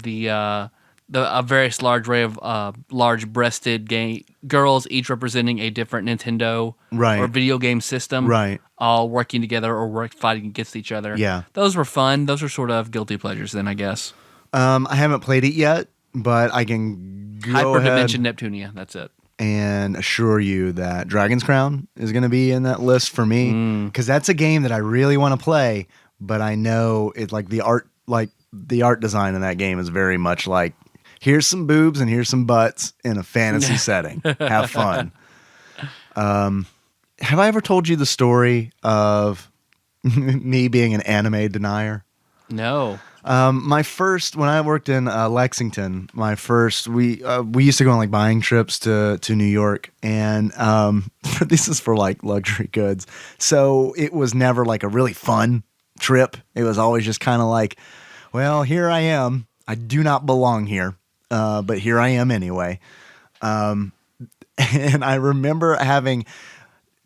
Speaker 2: a various large array of large-breasted girls, each representing a different Nintendo or video game system, all working together or fighting against each other.
Speaker 3: Yeah,
Speaker 2: those were fun. Those are sort of guilty pleasures, then I guess.
Speaker 3: I haven't played it yet, but I can go
Speaker 2: Hyperdimension Neptunia. That's it.
Speaker 3: And assure you that Dragon's Crown is going to be in that list for me because that's a game that I really want to play, but I know it's like the art design in that game is very much like, here's some boobs and here's some butts in a fantasy setting. Have fun. Have I ever told you the story of me being an anime denier?
Speaker 2: No.
Speaker 3: My first, when I worked in Lexington, we used to go on like buying trips to New York, and this is for like luxury goods. So it was never like a really fun trip. It was always just kind of like, well, here I am. I do not belong here, but here I am anyway. And I remember having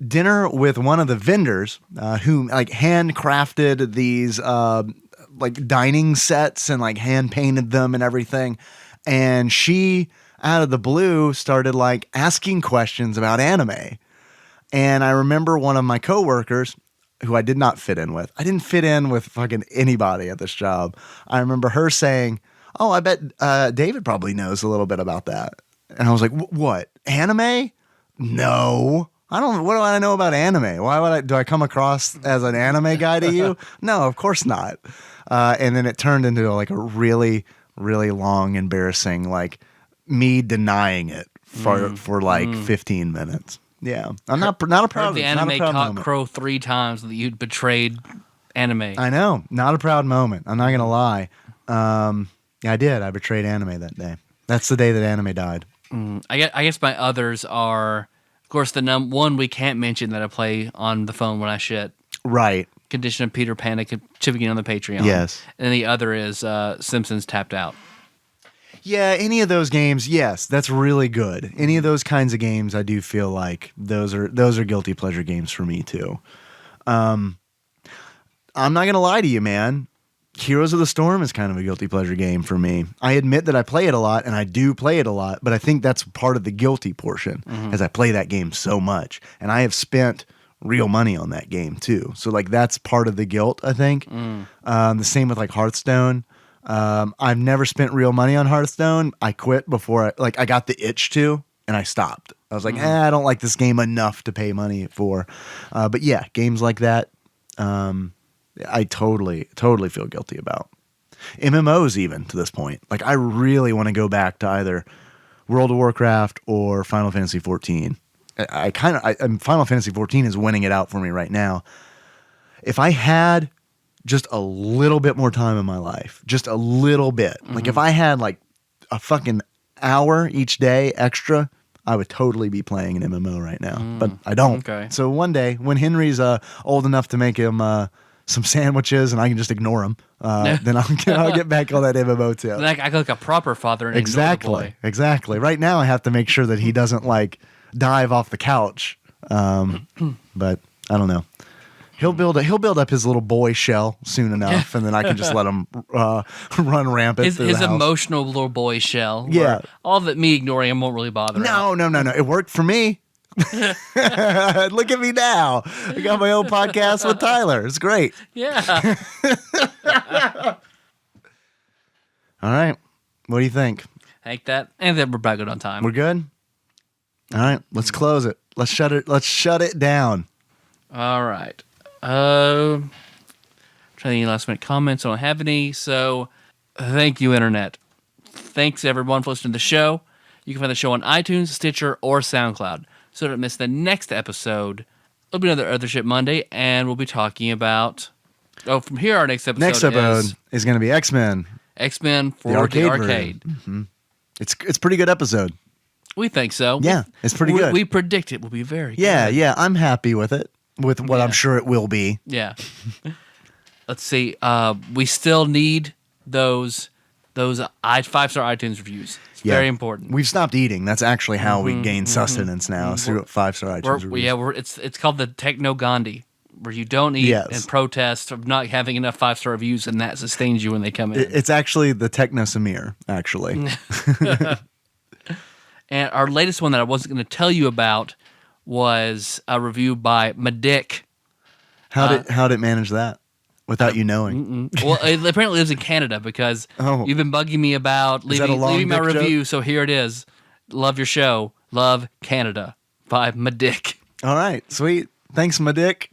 Speaker 3: dinner with one of the vendors who like handcrafted these like dining sets and like hand painted them and everything. And she, out of the blue, started like asking questions about anime. And I remember one of my coworkers, who I did not fit in with. I didn't fit in with fucking anybody at this job. I remember her saying, "Oh, I bet David probably knows a little bit about that." And I was like, "What? Anime? No. I don't. What do I know about anime? Why would I? Do I come across as an anime guy to you? No, of course not." And then it turned into like a really, really long, embarrassing, like me denying it for like 15 minutes. Yeah, I'm not a proud.
Speaker 2: The anime cock crow 3 times that you'd betrayed anime.
Speaker 3: I know, not a proud moment. I'm not gonna lie. Yeah, I did. I betrayed anime that day. That's the day that anime died.
Speaker 2: I guess my others are, of course, the one we can't mention that I play on the phone when I shit.
Speaker 3: Right.
Speaker 2: Condition of Peter Panic, chipping in on the Patreon.
Speaker 3: Yes.
Speaker 2: And the other is Simpsons Tapped Out.
Speaker 3: Yeah, any of those games, yes, that's really good. Any of those kinds of games, I do feel like those are guilty pleasure games for me too. I'm not gonna lie to you, man. Heroes of the Storm is kind of a guilty pleasure game for me. I admit that I play it a lot, and I do play it a lot, but I think that's part of the guilty portion, as I play that game so much, and I have spent real money on that game too. So like that's part of the guilt, I think. The same with like Hearthstone. I've never spent real money on Hearthstone. I quit before I got the itch to, and I stopped. I was like, I don't like this game enough to pay money for. But yeah, games like that, I totally feel guilty about. MMOs even to this point. Like I really want to go back to either World of Warcraft or Final Fantasy 14. Final Fantasy 14 is winning it out for me right now. If I had just a little bit more time in my life, just a little bit, like if I had like a fucking hour each day extra, I would totally be playing an MMO right now, but I don't.
Speaker 2: Okay.
Speaker 3: So one day when Henry's old enough to make him some sandwiches and I can just ignore him, then I'll get back on that MMO too.
Speaker 2: Like I look a proper father and
Speaker 3: Exactly. Right now I have to make sure that he doesn't like dive off the couch. But I don't know. He'll build up his little boy shell soon enough, and then I can just let him run rampant.
Speaker 2: His
Speaker 3: through the house.
Speaker 2: emotional little boy shell.
Speaker 3: Yeah.
Speaker 2: All that me ignoring him won't really bother him.
Speaker 3: No. It worked for me. Look at me now. I got my own podcast with Tyler. It's great.
Speaker 2: Yeah.
Speaker 3: All right. What do you think?
Speaker 2: Take that. And then we're back good on time.
Speaker 3: We're good? All right. Let's close it. Let's shut it down.
Speaker 2: All right. Trying to think any last minute comments. I don't have any. So thank you, Internet. Thanks, everyone, for listening to the show. You can find the show on iTunes, Stitcher, or SoundCloud. So don't miss the next episode. It'll be another Other Shit Monday, and we'll be talking about... from here, our next episode
Speaker 3: is going to be X-Men.
Speaker 2: X-Men for the arcade.
Speaker 3: Mm-hmm. It's a pretty good episode.
Speaker 2: We think so.
Speaker 3: Yeah, it's pretty good.
Speaker 2: We predict it will be very good.
Speaker 3: Yeah, I'm happy with it, with what I'm sure it will be.
Speaker 2: Yeah. Let's see. We still need those 5-star iTunes reviews. It's very important.
Speaker 3: We've stopped eating. That's actually how we gain sustenance now, through 5-star iTunes reviews.
Speaker 2: It's called the Techno Gandhi, where you don't eat and protest of not having enough 5-star reviews, and that sustains you when they come in.
Speaker 3: It's actually the Techno Samir, actually.
Speaker 2: And our latest one that I wasn't going to tell you about was a review by Madick.
Speaker 3: How did it manage that without you knowing?
Speaker 2: Well, it apparently lives in Canada because you've been bugging me about leaving my review. So here it is. Love your show. Love Canada by Madick.
Speaker 3: All right, sweet. Thanks, Madick.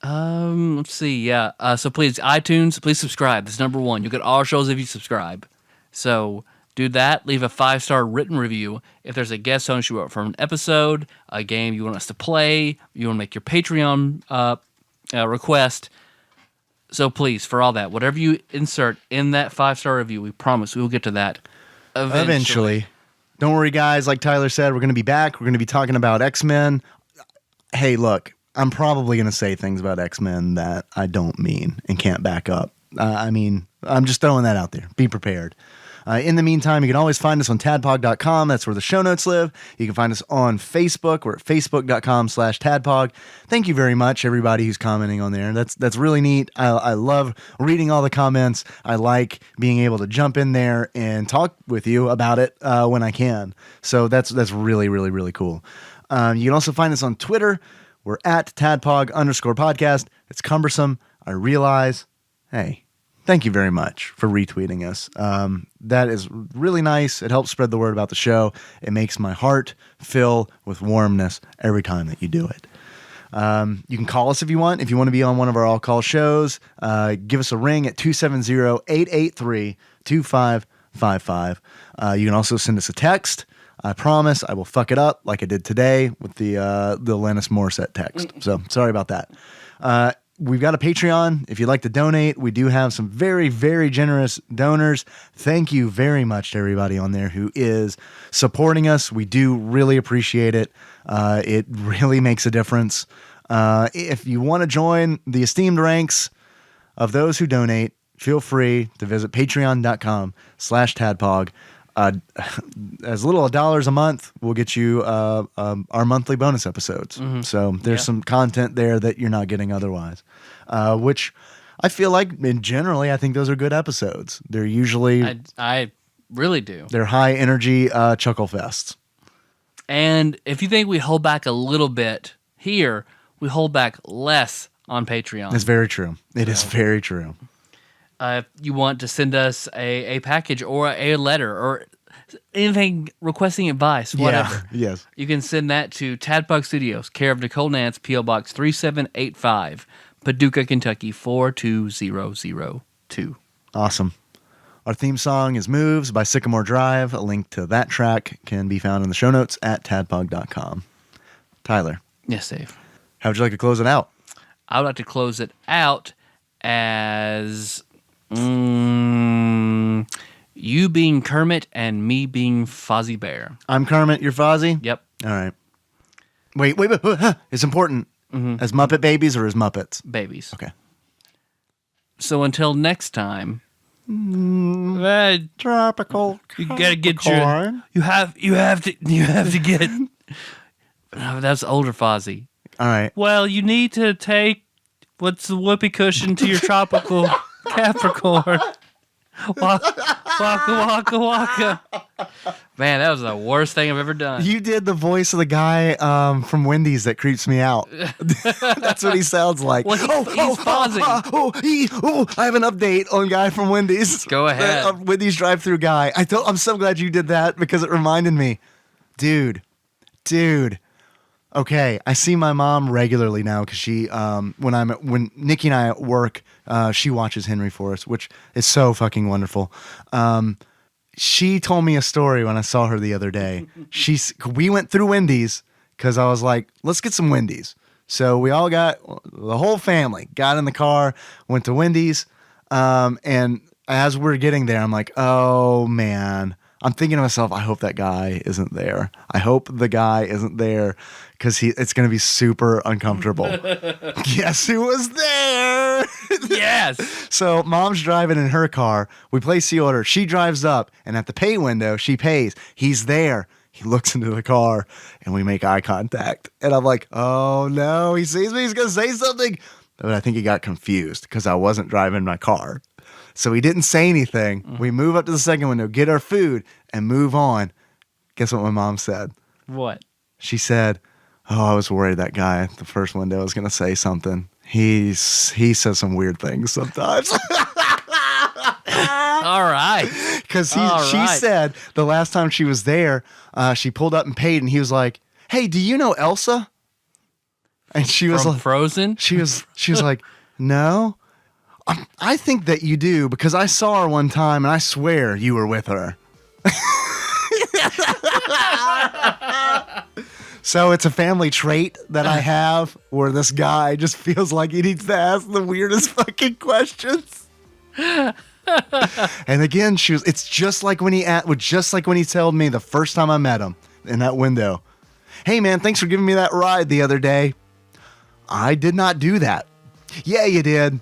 Speaker 2: Let's see. Yeah. So please, iTunes, please subscribe. That's number one. You'll get all our shows if you subscribe. So do that. Leave a 5-star written review. If there's a guest host you wrote from an episode, a game you want us to play, you want to make your Patreon request, So please, for all that, whatever you insert in that 5-star review, we promise we will get to that eventually.
Speaker 3: Don't worry, guys. Like Tyler said, we're going to be back. We're going to be talking about X-Men. Hey, look, I'm probably going to say things about X-Men that I don't mean and can't back up. I'm just throwing that out there. Be prepared. In the meantime, you can always find us on tadpog.com. That's where the show notes live. You can find us on Facebook. We're at facebook.com/tadpog. Thank you very much, everybody who's commenting on there. That's really neat. I love reading all the comments. I like being able to jump in there and talk with you about it when I can. So that's really, really, really cool. You can also find us on Twitter. We're at tadpog_podcast. It's cumbersome. I realize. Hey, thank you very much for retweeting us. That is really nice. It helps spread the word about the show. It makes my heart fill with warmness every time that you do it. You can call us if you want. If you want to be on one of our all-call shows, give us a ring at 270-883-2555. You can also send us a text. I promise I will fuck it up like I did today with the Alanis Morissette text. So sorry about that. We've got a Patreon. If you'd like to donate, we do have some very, very generous donors. Thank you very much to everybody on there who is supporting us. We do really appreciate it. It really makes a difference. If you want to join the esteemed ranks of those who donate, feel free to visit patreon.com/tadpog. As little as $1 a month will get you our monthly bonus episodes. So there's some content there that you're not getting otherwise, which I feel like generally I think those are good episodes. They're usually
Speaker 2: I really do.
Speaker 3: They're high energy chuckle fests.
Speaker 2: And if you think we hold back a little bit here, we hold back less on Patreon.
Speaker 3: It's very true. It is very true.
Speaker 2: If you want to send us a package or a letter or anything requesting advice, whatever,
Speaker 3: yes,
Speaker 2: you can send that to Tadpog Studios, care of Nicole Nance, P.O. Box 3785, Paducah, Kentucky 42002.
Speaker 3: Awesome. Our theme song is Moves by Sycamore Drive. A link to that track can be found in the show notes at tadpog.com. Tyler.
Speaker 2: Yes, Dave.
Speaker 3: How would you like to close it out?
Speaker 2: I would like to close it out as you being Kermit and me being Fozzie Bear.
Speaker 3: I'm Kermit, you're Fozzie?
Speaker 2: Yep.
Speaker 3: All right. Wait. It's important. As Muppet Babies or as Muppets?
Speaker 2: Babies.
Speaker 3: Okay.
Speaker 2: So until next time,
Speaker 3: tropical.
Speaker 2: You gotta get your. You have to get. Oh, that's older Fozzie.
Speaker 3: All right.
Speaker 2: Well, you need to take what's the whoopee cushion to your tropical Capricorn. Waka. Man, that was the worst thing I've ever done.
Speaker 3: You did the voice of the guy from Wendy's that creeps me out. That's what he sounds like.
Speaker 2: Well, he's Fozzie.
Speaker 3: I have an update on guy from Wendy's.
Speaker 2: Go ahead.
Speaker 3: Wendy's drive-thru guy. I'm so glad you did that because it reminded me. Dude. Okay, I see my mom regularly now because she, when Nikki and I at work, she watches Henry for us, which is so fucking wonderful. She told me a story when I saw her the other day. We went through Wendy's because I was like, let's get some Wendy's. So the whole family got in the car, went to Wendy's, and as we're getting there, I'm like, oh man. I'm thinking to myself, I hope that guy isn't there. I hope the guy isn't there because it's going to be super uncomfortable. Guess who was there?
Speaker 2: Yes.
Speaker 3: So mom's driving in her car. We place the order. She drives up, and at the pay window, she pays. He's there. He looks into the car, and we make eye contact. And I'm like, oh, no. He sees me. He's going to say something. But I think he got confused because I wasn't driving my car. So he didn't say anything. Mm-hmm. We move up to the second window, get our food, and move on. Guess what my mom said?
Speaker 2: What?
Speaker 3: She said, oh, I was worried that guy at the first window was going to say something. He says some weird things sometimes.
Speaker 2: All right.
Speaker 3: Because she said the last time she was there, she pulled up and paid, and he was like, hey, do you know Elsa? And she was like,
Speaker 2: Frozen?
Speaker 3: She was like, no. I think that you do because I saw her one time and I swear you were with her. So it's a family trait that I have where this guy just feels like he needs to ask the weirdest fucking questions. And again, it's just like when he told me the first time I met him in that window. Hey man, thanks for giving me that ride the other day. I did not do that. Yeah, you did.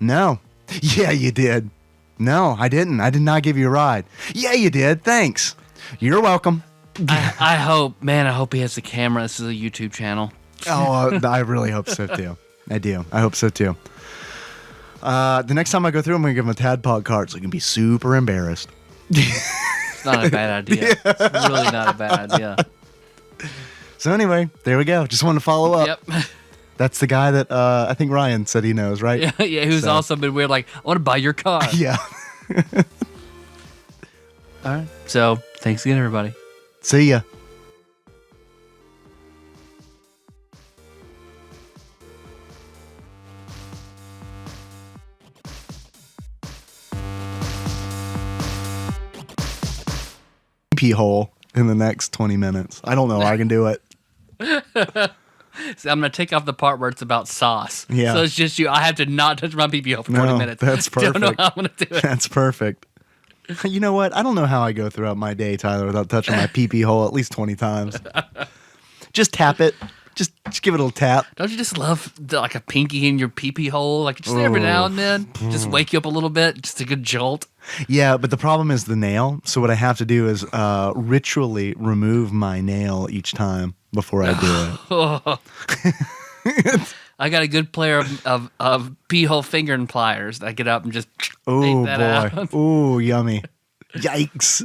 Speaker 3: No. Yeah, you did. No, I didn't. I did not give you a ride. Yeah, you did. Thanks. You're welcome.
Speaker 2: I hope he has the camera. This is a YouTube channel.
Speaker 3: Oh, I really hope so too. I do. I hope so too. The next time I go through, I'm going to give him a TADPOG card so he can be super embarrassed.
Speaker 2: It's not a bad idea. It's really not a bad idea.
Speaker 3: So anyway, there we go. Just wanted to follow up.
Speaker 2: Yep.
Speaker 3: That's the guy that I think Ryan said he knows, right?
Speaker 2: Yeah, who's also been weird, like, I want to buy your car.
Speaker 3: Yeah.
Speaker 2: All right. So, thanks again, everybody.
Speaker 3: See ya. Pee hole in the next 20 minutes. I don't know how I can do it.
Speaker 2: So I'm going to take off the part where it's about sauce.
Speaker 3: Yeah.
Speaker 2: So it's just you. I have to not touch my pee hole for 20 minutes.
Speaker 3: That's perfect.
Speaker 2: Don't know how I'm going to do it.
Speaker 3: That's perfect. You know what? I don't know how I go throughout my day, Tyler, without touching my pee hole at least 20 times. Just tap it. Just give it a little tap.
Speaker 2: Don't you just love like a pinky in your pee hole? Like just every now and then, just wake you up a little bit, just a good jolt.
Speaker 3: Yeah, but the problem is the nail. So what I have to do is ritually remove my nail each time before I do it.
Speaker 2: I got a good pair of pee hole finger and pliers. I get up and just
Speaker 3: Oh
Speaker 2: take that
Speaker 3: boy.
Speaker 2: out.
Speaker 3: Ooh, yummy. Yikes.